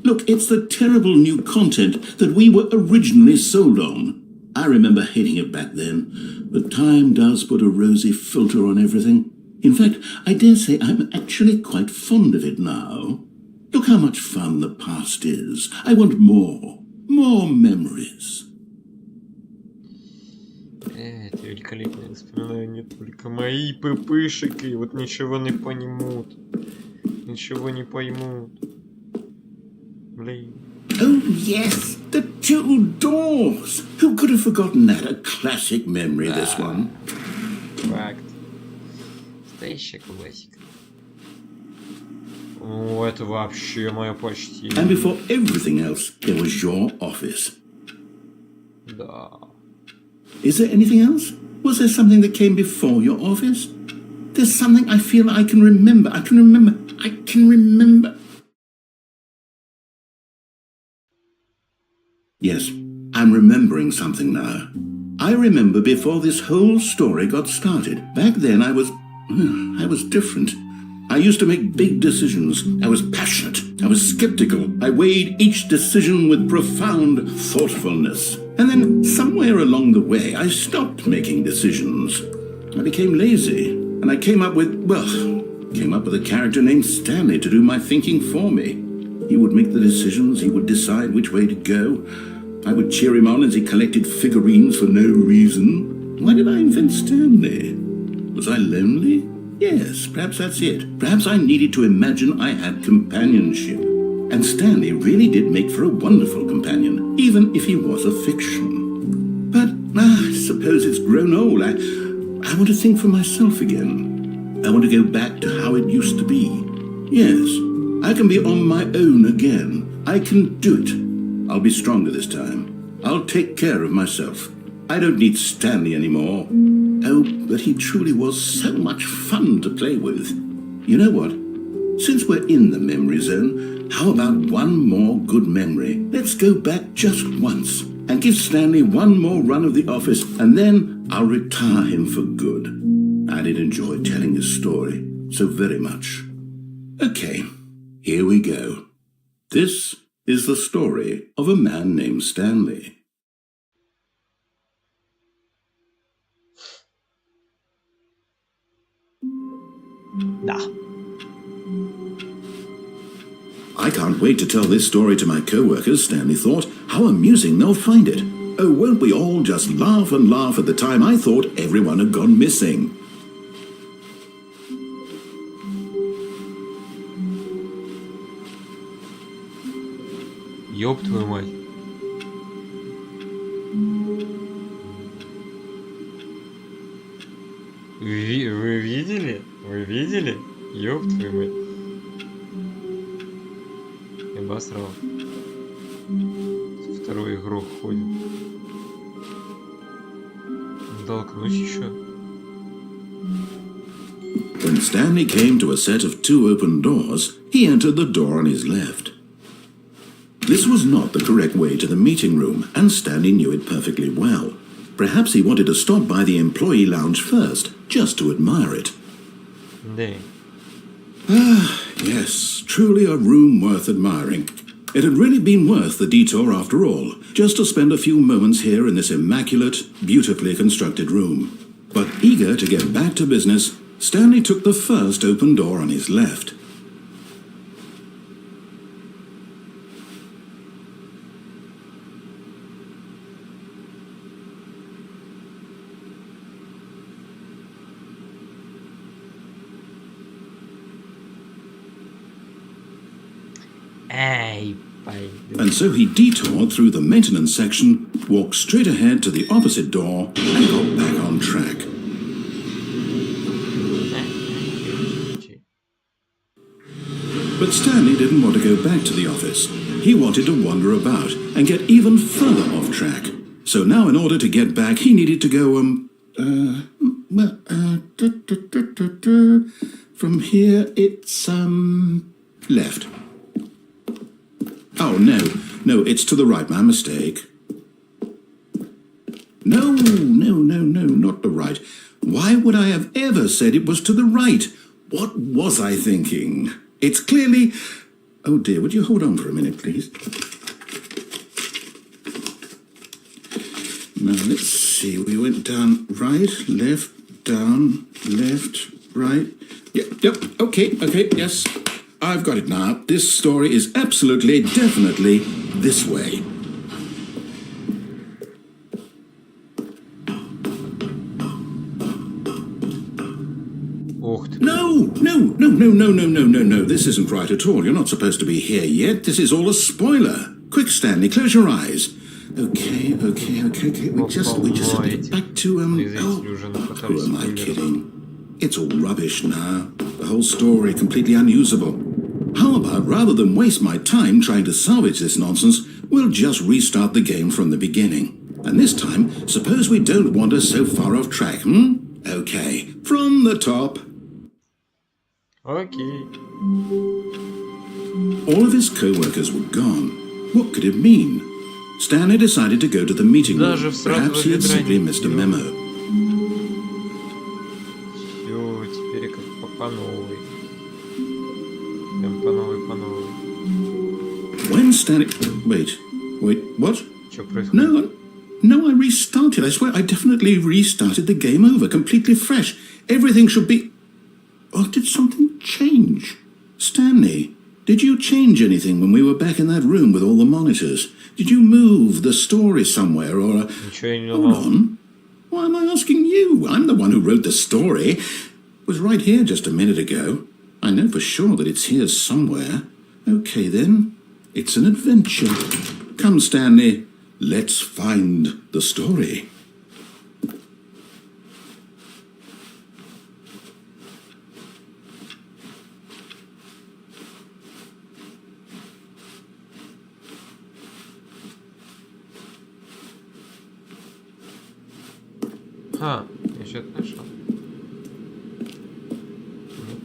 Look, it's the terrible new content that we were originally sold on. I remember hating it back then, but time does put a rosy filter on everything. In fact, I dare say I'm actually quite fond of it now. Look how much fun the past is. I want more. More memories. Это великолепные воспоминания только мои ппшики, вот ничего не поймут. Ничего не поймут. Блин. Oh, yes, the two doors. Who could have forgotten that? A classic memory, this one. Факт. Настоящая классика. О, это вообще мое почти. And before everything else, there was your office. Да. Is there anything else? Was there something that came before your office? There's something I feel I can remember. I can remember. Yes, I'm remembering something now. I remember before this whole story got started. Back then I was different. I used to make big decisions. I was passionate. I was skeptical. I weighed each decision with profound thoughtfulness. And then somewhere along the way I stopped making decisions. I became lazy. And I came up with a character named Stanley to do my thinking for me. He would make the decisions, he would decide which way to go. I would cheer him on as he collected figurines for no reason. Why did I invent Stanley? Was I lonely? Yes, perhaps that's it. Perhaps I needed to imagine I had companionship. And Stanley really did make for a wonderful companion, even if he was a fiction. But I suppose it's grown old. I want to think for myself again. I want to go back to how it used to be. Yes, I can be on my own again. I can do it. I'll be stronger this time. I'll take care of myself. I don't need Stanley anymore. Oh, but he truly was so much fun to play with. You know what? Since we're in the memory zone, how about one more good memory? Let's go back just once and give Stanley one more run of the office, and then I'll retire him for good. I did enjoy telling his story so very much. Okay, here we go. This is the story of a man named Stanley. Да. I can't wait to tell this story to my co-workers, Stanley thought. How amusing they'll find it. Oh, won't we all just laugh and laugh at the time I thought everyone had gone missing. Ёб твою мать. Вы видели? Вы видели? Ёб твою мать. Я обосрал. Второй игрок ходит. Протолкнусь еще. When Stanley came to a set of 2 open doors, he entered the door on his left. This was not the correct way to the meeting room, and Stanley knew it perfectly well. Perhaps he wanted to stop by the employee lounge first, just to admire it. Да. Yes, truly a room worth admiring. It had really been worth the detour after all, just to spend a few moments here in this immaculate, beautifully constructed room. But eager to get back to business, Stanley took the first open door on his left. Эй, пойду. And so he detoured through the maintenance section, walked straight ahead to the opposite door, and got back on track. But Stanley didn't want to go back to the office. He wanted to wander about and get even further off track. So now in order to get back, he needed to go, from here it's, left. Oh, no, it's to the right, my mistake. No, not the right. Why would I have ever said it was to the right? What was I thinking? It's clearly... Oh dear, would you hold on for a minute, please? Now, let's see, we went down right, left, down, left, right. Yep, okay, yes. I've got it now. This story is absolutely, definitely this way. No. This isn't right at all. You're not supposed to be here yet. This is all a spoiler. Quick, Stanley, close your eyes. Okay. We just have to get back to, who am I kidding? It's all rubbish now. The whole story completely unusable. How about, rather than waste my time trying to salvage this nonsense, we'll just restart the game from the beginning. And this time, suppose we don't wander so far off track, Okay, from the top. Okay. All of his co-workers were gone. What could it mean? Stanley decided to go to the meeting room. Perhaps he had simply missed a memo. Всё, теперь как по новой. Прям по новой. When Stanley... Wait, what? Что происходит? No, I restarted. I swear, I definitely restarted the game over, completely fresh. Everything should be... Or did something change? Stanley, did you change anything when we were back in that room with all the monitors? Did you move the story somewhere or... Hold on. Why am I asking you? I'm the one who wrote the story. It was right here just a minute ago. I know for sure that it's here somewhere. Okay, then. It's an adventure. Come, Stanley. Let's find the story. Я что-то нашел. Нет.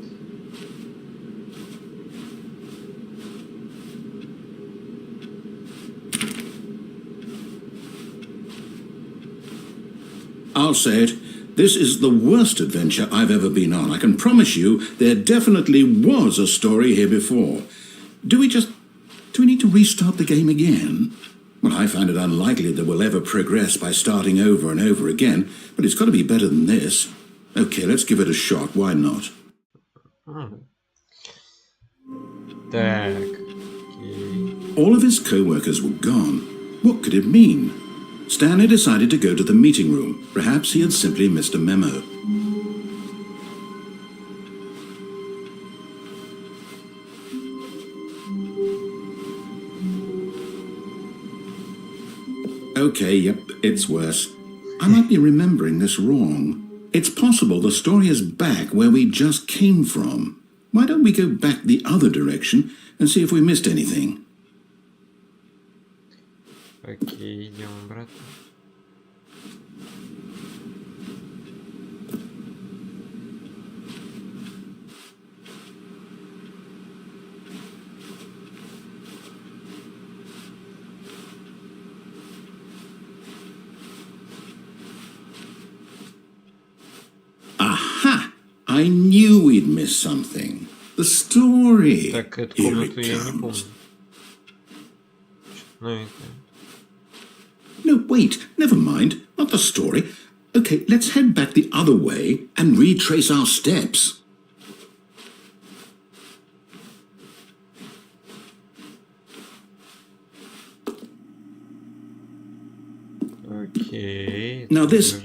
I'll say it. This is the worst adventure I've ever been on. I can promise you there definitely was a story here before. Do we need to restart the game again? Well, I find it unlikely that we'll ever progress by starting over and over again, but it's got to be better than this. Okay, let's give it a shot. Why not? Так. All of his co-workers were gone. What could it mean? Stanley decided to go to the meeting room. Perhaps he had simply missed a memo. Okay, yep, it's worse. I might be remembering this wrong. It's possible the story is back where we just came from. Why don't we go back the other direction and see if we missed anything? Окей, идем обратно. I knew we'd miss something. The story. Так, эту Here комнату it я не помню. comes. Новенькая. No, wait, never mind. Not the story. Okay, let's head back the other way and retrace our steps. Окей. Now this...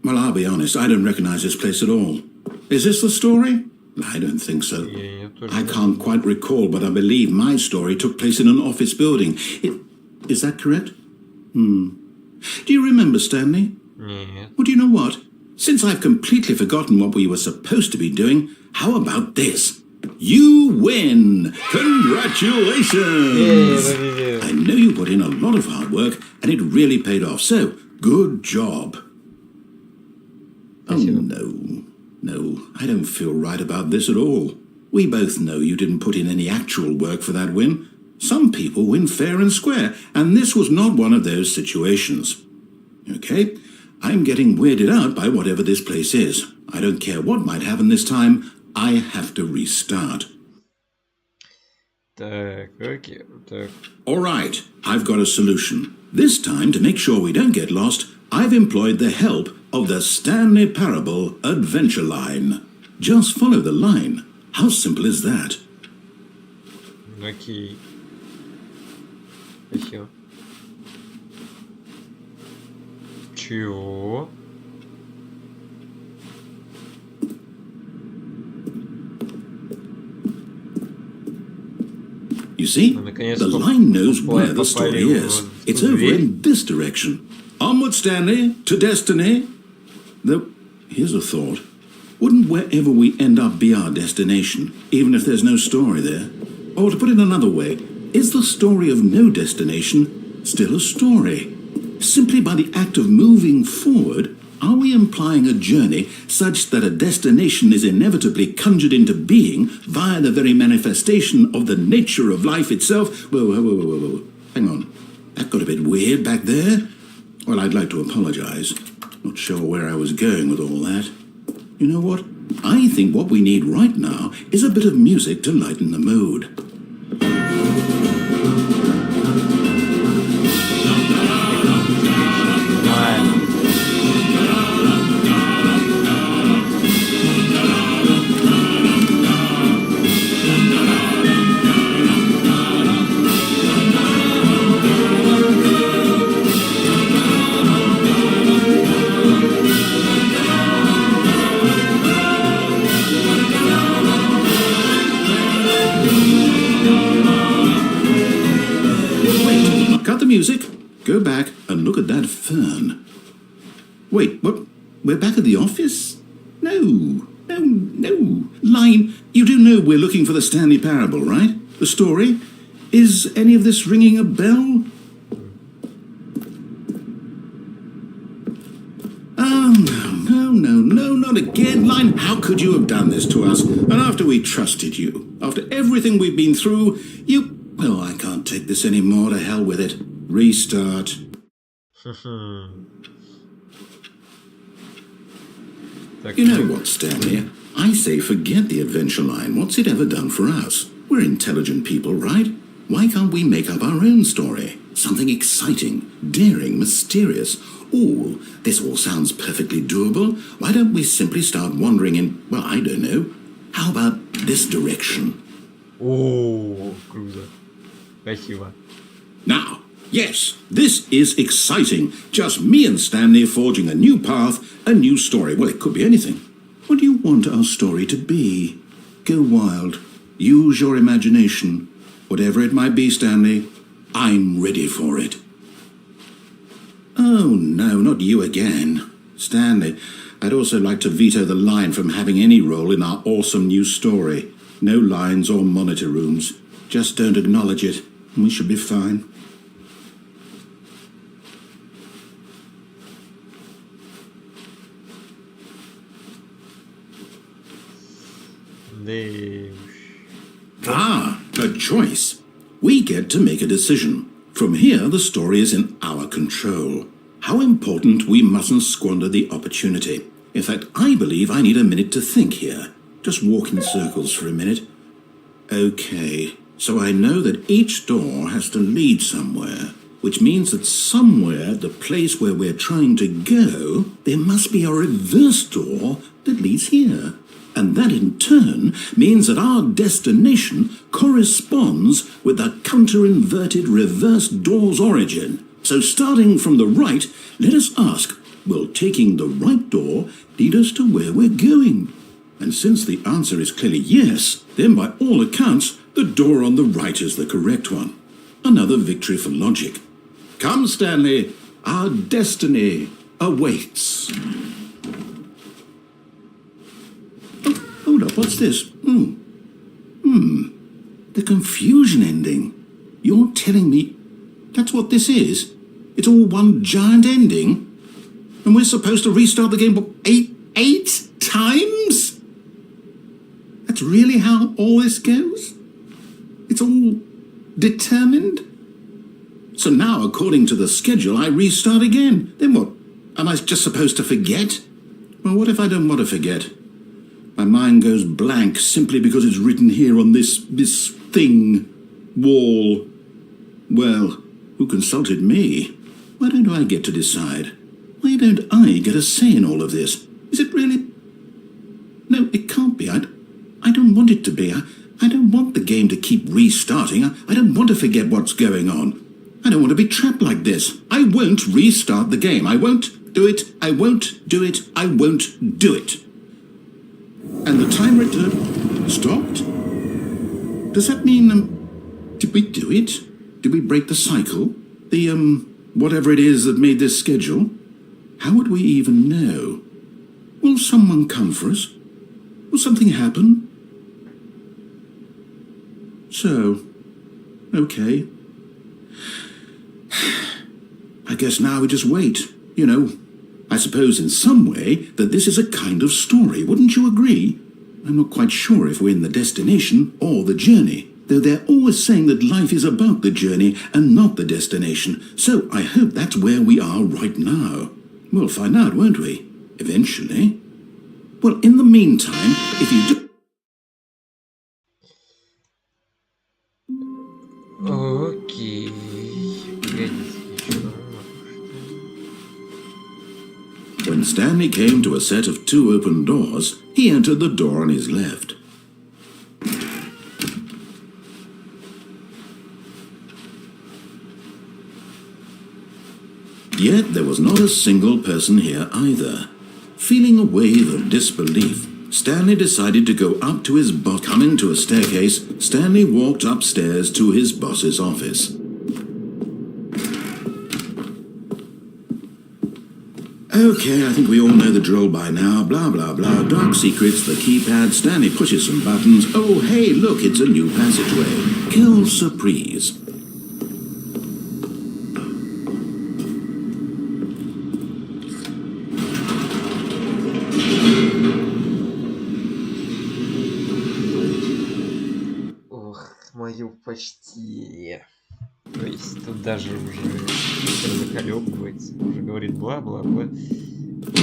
Well, I'll be honest, I don't recognize this place at all. Is this the story? I don't think so. I can't quite recall, but I believe my story took place in an office building. Is that correct? Do you remember, Stanley? Нет. Well, do you know what? Since I've completely forgotten what we were supposed to be doing, how about this? You win! Congratulations! I know you put in a lot of hard work, and it really paid off, so good job. Oh, no, I don't feel right about this at all. We both know you didn't put in any actual work for that win. Some people win fair and square, and this was not one of those situations. Okay, I'm getting weirded out by whatever this place is. I don't care what might happen this time, I have to restart. Так, окей, так. All right, I've got a solution. This time, to make sure we don't get lost, I've employed the help of the Stanley Parable Adventure Line. Just follow the line. How simple is that? Окей. Спасибо. Чего? You see, the line knows where the story is. It's over in this direction. Onward, Stanley, to destiny. Though, here's a thought. Wouldn't wherever we end up be our destination, even if there's no story there? Or to put it another way, is the story of no destination still a story? Simply by the act of moving forward, are we implying a journey such that a destination is inevitably conjured into being via the very manifestation of the nature of life itself? Whoa. Hang on. That got a bit weird back there. Well, I'd like to apologize. Not sure where I was going with all that. You know what? I think what we need right now is a bit of music to lighten the mood. Music, go back and look at that fern. Wait, what? We're back at the office? No. Line, you do know we're looking for the Stanley Parable, right? The story? Is any of this ringing a bell? Oh, no, not again. Line, how could you have done this to us? And after we trusted you, after everything we've been through, you... Oh, I can't take this anymore, to hell with it. Restart. You know what, Stanley? I say forget the adventure line. What's it ever done for us? We're intelligent people, right? Why can't we make up our own story? Something exciting, daring, mysterious. Oh, this all sounds perfectly doable. Why don't we simply start wandering in, well, I don't know. How about this direction? Oh, круто. Спасибо. Now, yes, this is exciting. Just me and Stanley forging a new path, a new story. Well, it could be anything. What do you want our story to be? Go wild. Use your imagination. Whatever it might be, Stanley, I'm ready for it. Oh, no, not you again. Stanley, I'd also like to veto the line from having any role in our awesome new story. No lines or monitor rooms. Just don't acknowledge it, and we should be fine. Ah, a choice. We get to make a decision. From here, the story is in our control. How important we mustn't squander the opportunity. In fact, I believe I need a minute to think here. Just walk in circles for a minute. Okay, so I know that each door has to lead somewhere, which means that somewhere at the place where we're trying to go, there must be a reverse door that leads here. And that in turn means that our destination corresponds with the counter-inverted reverse door's origin. So starting from the right, let us ask, will taking the right door lead us to where we're going? And since the answer is clearly yes, then by all accounts, the door on the right is the correct one. Another victory for logic. Come, Stanley, our destiny awaits. Hold up, what's this? The confusion ending. You're telling me that's what this is? It's all one giant ending? And we're supposed to restart the game eight times? That's really how all this goes? It's all determined? So now, according to the schedule, I restart again. Then what? Am I just supposed to forget? Well, what if I don't want to forget? My mind goes blank simply because it's written here on this thing, wall. Well, who consulted me? Why don't I get to decide? Why don't I get a say in all of this? Is it really? No, it can't be. I don't want it to be. I don't want the game to keep restarting. I don't want to forget what's going on. I don't want to be trapped like this. I won't restart the game. I won't do it. I won't do it. I won't do it. And the timer stopped? Does that mean, did we do it? Did we break the cycle? The, whatever it is that made this schedule? How would we even know? Will someone come for us? Will something happen? So, okay. I guess now we just wait, you know. I suppose in some way that this is a kind of story, wouldn't you agree? I'm not quite sure if we're in the destination or the journey, though they're always saying that life is about the journey and not the destination, so I hope that's where we are right now. We'll find out, won't we? Eventually. Well, in the meantime, if you do... Окей. When Stanley came to a set of 2 open doors, he entered the door on his left. Yet there was not a single person here either. Feeling a wave of disbelief, Stanley decided to go up to his boss. Coming to a staircase, Stanley walked upstairs to his boss's office. Okay, I think we all know the drill by now. Blah, blah, blah. Dark secrets, the keypad. Stanley pushes some buttons. Oh, hey, look, it's a new passageway. Kill surprise. Ох, мое почтение. То есть тут даже уже заколебывается, уже говорит бла-бла-бла.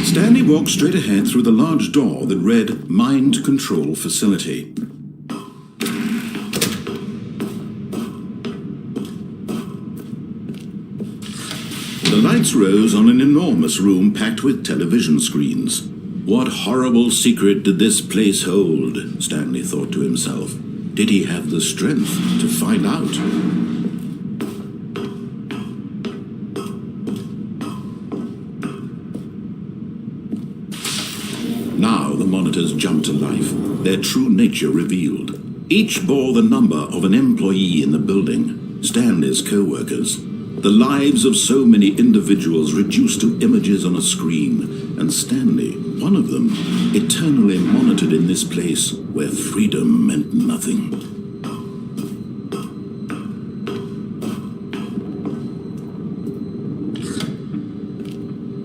Stanley walked straight ahead through the large door that read Mind Control Facility. The lights rose on an enormous room packed with television screens. What horrible secret did this place hold? Stanley thought to himself. Did he have the strength to find out? Now the monitors jumped to life, their true nature revealed. Each bore the number of an employee in the building, Stanley's co-workers. The lives of so many individuals reduced to images on a screen, and Stanley, one of them, eternally monitored in this place where freedom meant nothing.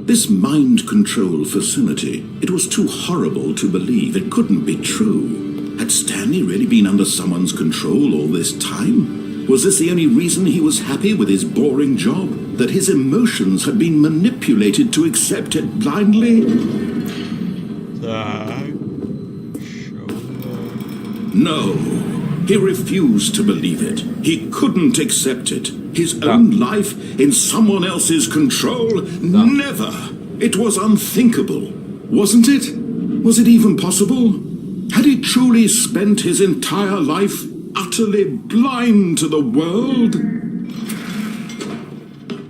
This mind control facility, it was too horrible to believe. It couldn't be true. Had Stanley really been under someone's control all this time? Was this the only reason he was happy with his boring job? That his emotions had been manipulated to accept it blindly? Так. No, he refused to believe it. He couldn't accept it. His own life in someone else's control? Never. It was unthinkable. Wasn't it? Was it even possible? Had he truly spent his entire life utterly blind to the world?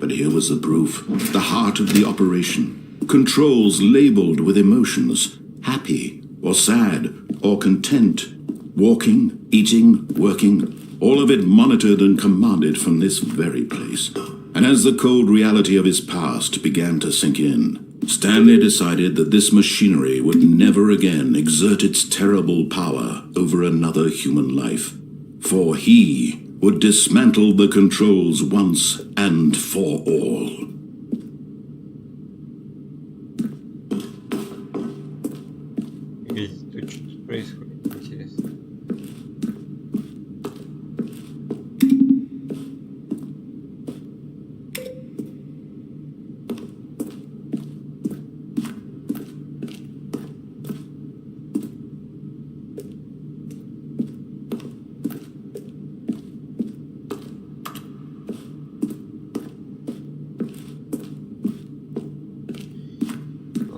But here was the proof. The heart of the operation. Controls labeled with emotions. Happy or sad or content. Walking, eating, working, all of it monitored and commanded from this very place. And as the cold reality of his past began to sink in, Stanley decided that this machinery would never again exert its terrible power over another human life. For he would dismantle the controls once and for all. Тут что-то происходит, интересно.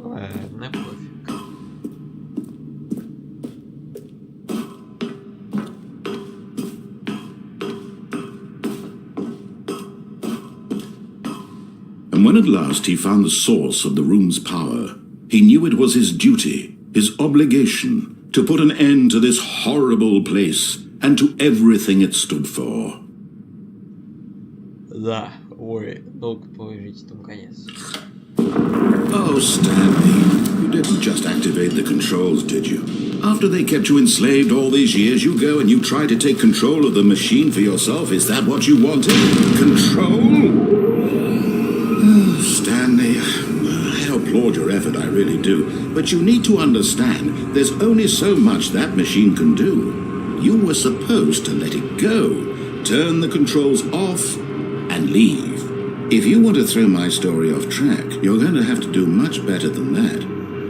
Ладно, пофиг. And when at last he found the source of the room's power, he knew it was his duty, his obligation, to put an end to this horrible place and to everything it stood for. Да, ой, долго положить там конец. Oh, Stanley, you didn't just activate the controls, did you? After they kept you enslaved all these years, you go and you try to take control of the machine for yourself. Is that what you wanted? Control? Oh, Stanley, I applaud your effort, I really do. But you need to understand, there's only so much that machine can do. You were supposed to let it go, turn the controls off, and leave. If you want to throw my story off track, you're going to have to do much better than that.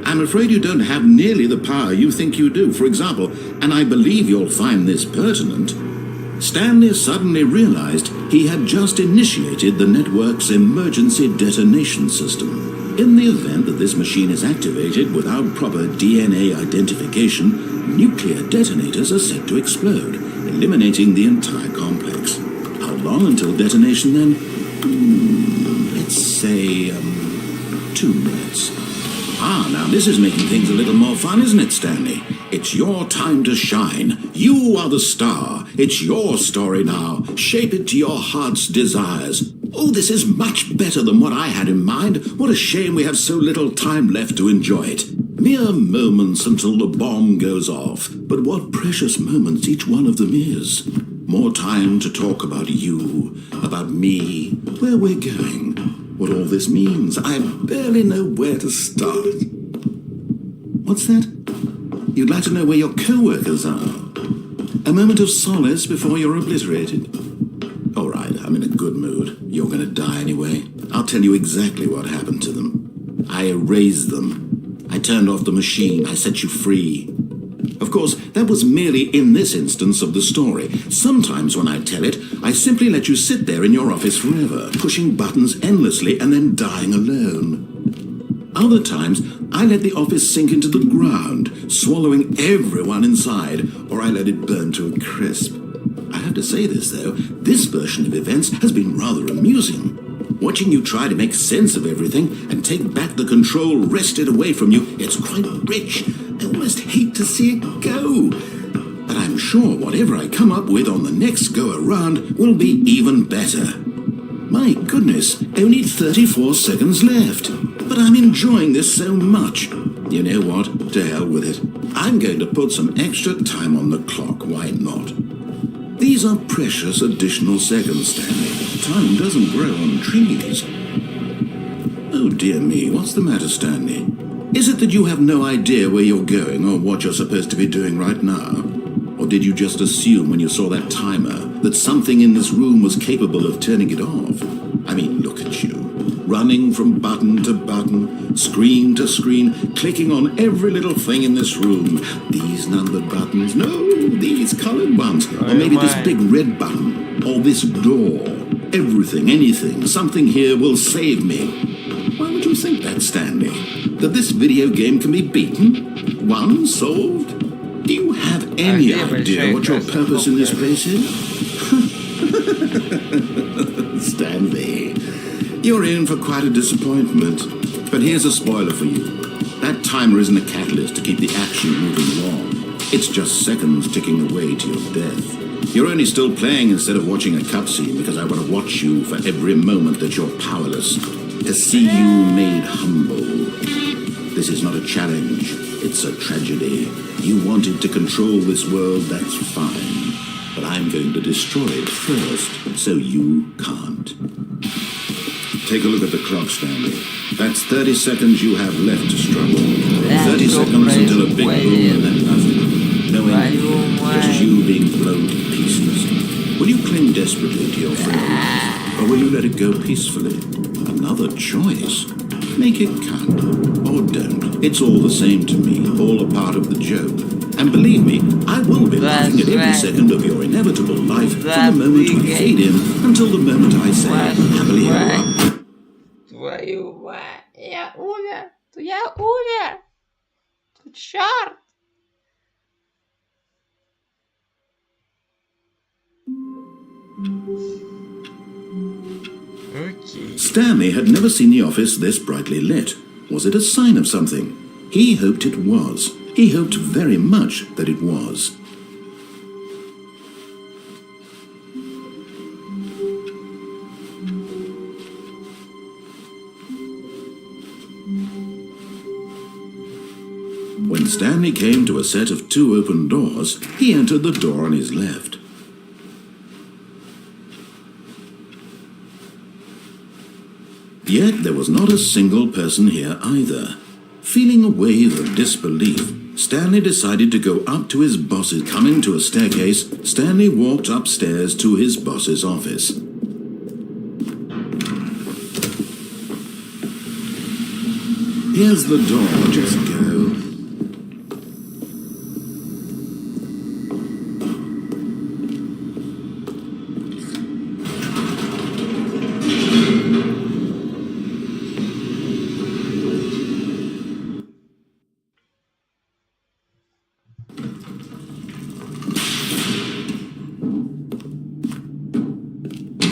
I'm afraid you don't have nearly the power you think you do. For example, and I believe you'll find this pertinent, Stanley suddenly realized he had just initiated the network's emergency detonation system. In the event that this machine is activated without proper DNA identification, nuclear detonators are set to explode, eliminating the entire complex. How long until detonation then? Let's say, 2 minutes. Now this is making things a little more fun, isn't it, Stanley? It's your time to shine. You are the star. It's your story now. Shape it to your heart's desires. Oh, this is much better than what I had in mind. What a shame we have so little time left to enjoy it. Mere moments until the bomb goes off. But what precious moments each one of them is. More time to talk about you, about me, where we're going, what all this means. I barely know where to start. What's that? You'd like to know where your co-workers are? A moment of solace before you're obliterated? All right, I'm in a good mood. You're going to die anyway. I'll tell you exactly what happened to them. I erased them. I turned off the machine. I set you free. Of course, that was merely in this instance of the story. Sometimes when I tell it, I simply let you sit there in your office forever, pushing buttons endlessly and then dying alone. Other times, I let the office sink into the ground, swallowing everyone inside, or I let it burn to a crisp. I have to say this, though, this version of events has been rather amusing. Watching you try to make sense of everything and take back the control wrested away from you, it's quite rich. I almost hate to see it go. But I'm sure whatever I come up with on the next go-around will be even better. My goodness, only 34 seconds left. But I'm enjoying this so much. You know what? To hell with it. I'm going to put some extra time on the clock. Why not? These are precious additional seconds, Stanley. Time doesn't grow on trees. Oh, dear me. What's the matter, Stanley? Is it that you have no idea where you're going or what you're supposed to be doing right now? Or did you just assume when you saw that timer that something in this room was capable of turning it off? I mean, look at you. running from button to button, screen to screen, clicking on every little thing in this room. These numbered buttons, no, these colored ones, or maybe this big red button, or this door. Everything, anything, something here will save me. Why would you think that, Stanley? That this video game can be beaten? Won? Solved? Do you have any idea what your purpose in this place is? Stanley, you're in for quite a disappointment. But here's a spoiler for you. That timer isn't a catalyst to keep the action moving along. It's just seconds ticking away to your death. You're only still playing instead of watching a cutscene because I want to watch you for every moment that you're powerless. To see you made humble. This is not a challenge. It's a tragedy. You wanted to control this world, that's fine. But I'm going to destroy it first, so you can't. Take a look at the clock, Stanley. That's 30 seconds you have left to struggle. 30 seconds until a big boom and then nothing. Knowing just you being blown to pieces. Will you cling desperately to your frail life, or will you let it go peacefully? Another choice. Make it count, or don't. It's all the same to me, all a part of the joke. And believe me, I will be laughing at every second of your inevitable life from the moment we fade in until the moment I say, happily ever after. Твою мать, я умер! Я умер! Черт! Okay. Stanley had never seen the office this brightly lit. Was it a sign of something? He hoped it was. He hoped very much that it was. When Stanley came to a set of 2 open doors, he entered the door on his left. Yet there was not a single person here either. Feeling a wave of disbelief, Stanley decided to go up to his boss's. Coming to a staircase, Stanley walked upstairs to his boss's office. Here's the door, just go.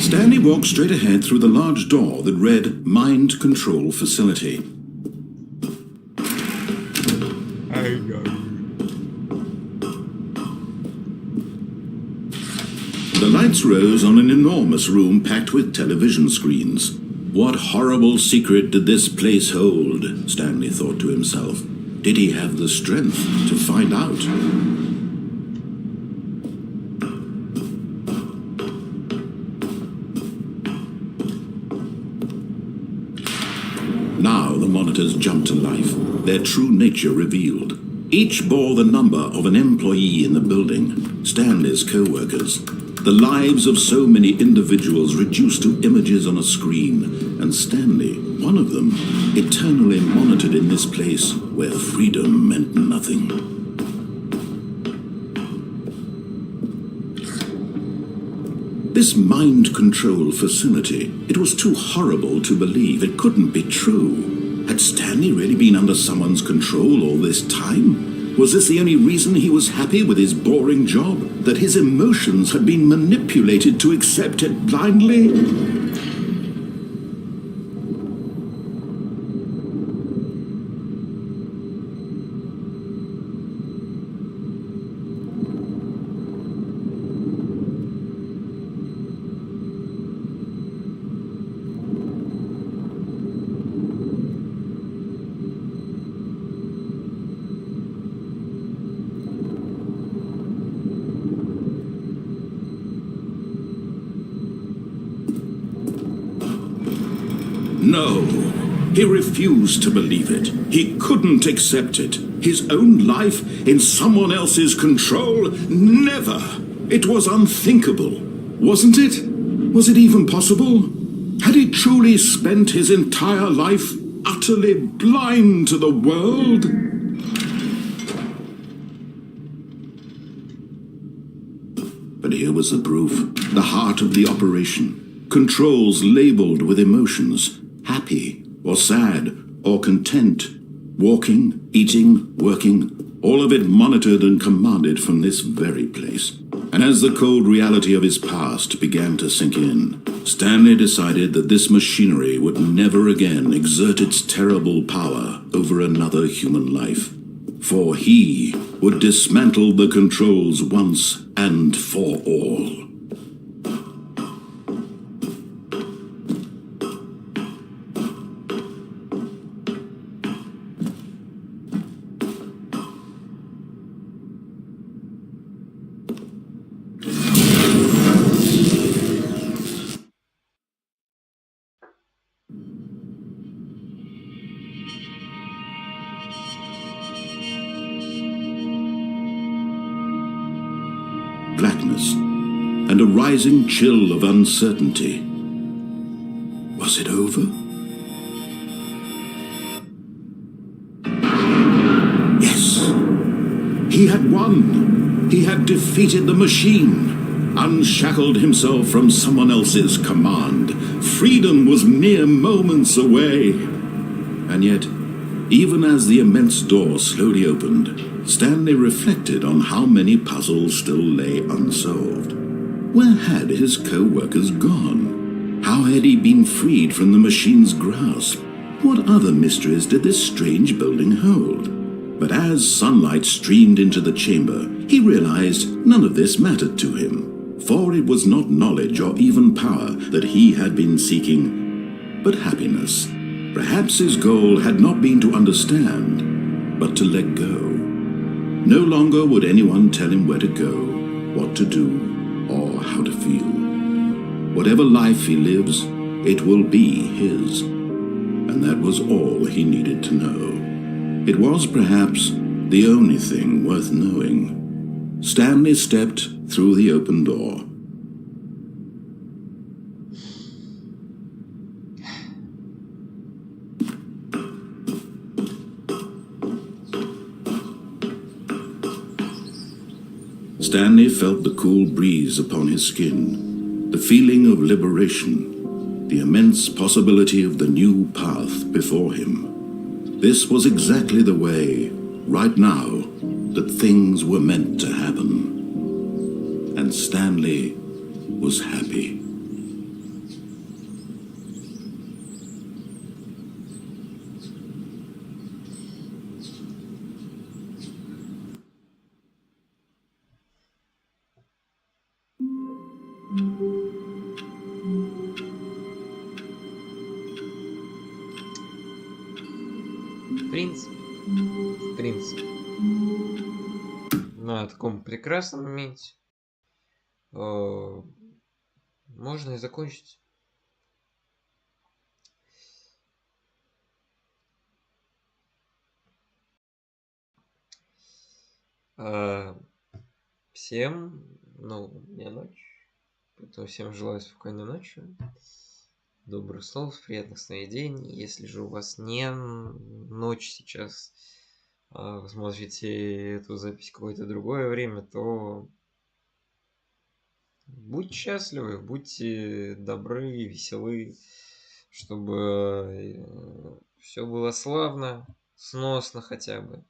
Stanley walked straight ahead through the large door that read Mind Control Facility. The lights rose on an enormous room packed with television screens. What horrible secret did this place hold? Stanley thought to himself. Did he have the strength to find out? Now the monitors jumped to life, their true nature revealed. Each bore the number of an employee in the building, Stanley's co-workers. The lives of so many individuals reduced to images on a screen, and Stanley, one of them, eternally monitored in this place where freedom meant nothing. This mind control facility, it was too horrible to believe. It couldn't be true. Had Stanley really been under someone's control all this time? Was this the only reason he was happy with his boring job? That his emotions had been manipulated to accept it blindly? No, he refused to believe it. He couldn't accept it. His own life in someone else's control? Never! It was unthinkable. Wasn't it? Was it even possible? Had he truly spent his entire life utterly blind to the world? But here was the proof, the heart of the operation. Controls labeled with emotions, happy or sad or content, walking, eating, working, all of it monitored and commanded from this very place. And as the cold reality of his past began to sink in, Stanley decided that this machinery would never again exert its terrible power over another human life. For he would dismantle the controls once and for all. Blackness, and a rising chill of uncertainty. Was it over? Yes! He had won! He had defeated the machine, unshackled himself from someone else's command. Freedom was mere moments away. And yet, even as the immense door slowly opened, Stanley reflected on how many puzzles still lay unsolved. Where had his co-workers gone? How had he been freed from the machine's grasp? What other mysteries did this strange building hold? But as sunlight streamed into the chamber, he realized none of this mattered to him, for it was not knowledge or even power that he had been seeking, but happiness. Perhaps his goal had not been to understand, but to let go. No longer would anyone tell him where to go, what to do, or how to feel. Whatever life he lives, it will be his. And that was all he needed to know. It was perhaps the only thing worth knowing. Stanley stepped through the open door. Stanley felt the cool breeze upon his skin, the feeling of liberation, the immense possibility of the new path before him. This was exactly the way, right now, that things were meant to happen. And Stanley was happy. В принципе, на таком прекрасном моменте можно и закончить. Всем, у меня ночь, поэтому всем желаю спокойной ночи, добрых снов, приятных сновидений. Если же у вас не ночь сейчас, вы смотрите эту запись в какое-то другое время, то будьте счастливы, будьте добры, веселы, чтобы все было славно, сносно хотя бы.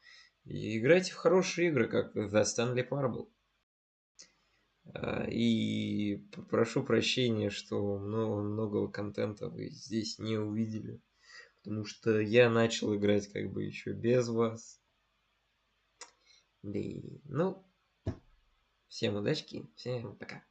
И играйте в хорошие игры, как The Stanley Parable. И прошу прощения, что многого контента вы здесь не увидели, потому что я начал играть как бы еще без вас. Да и, всем удачки, всем пока.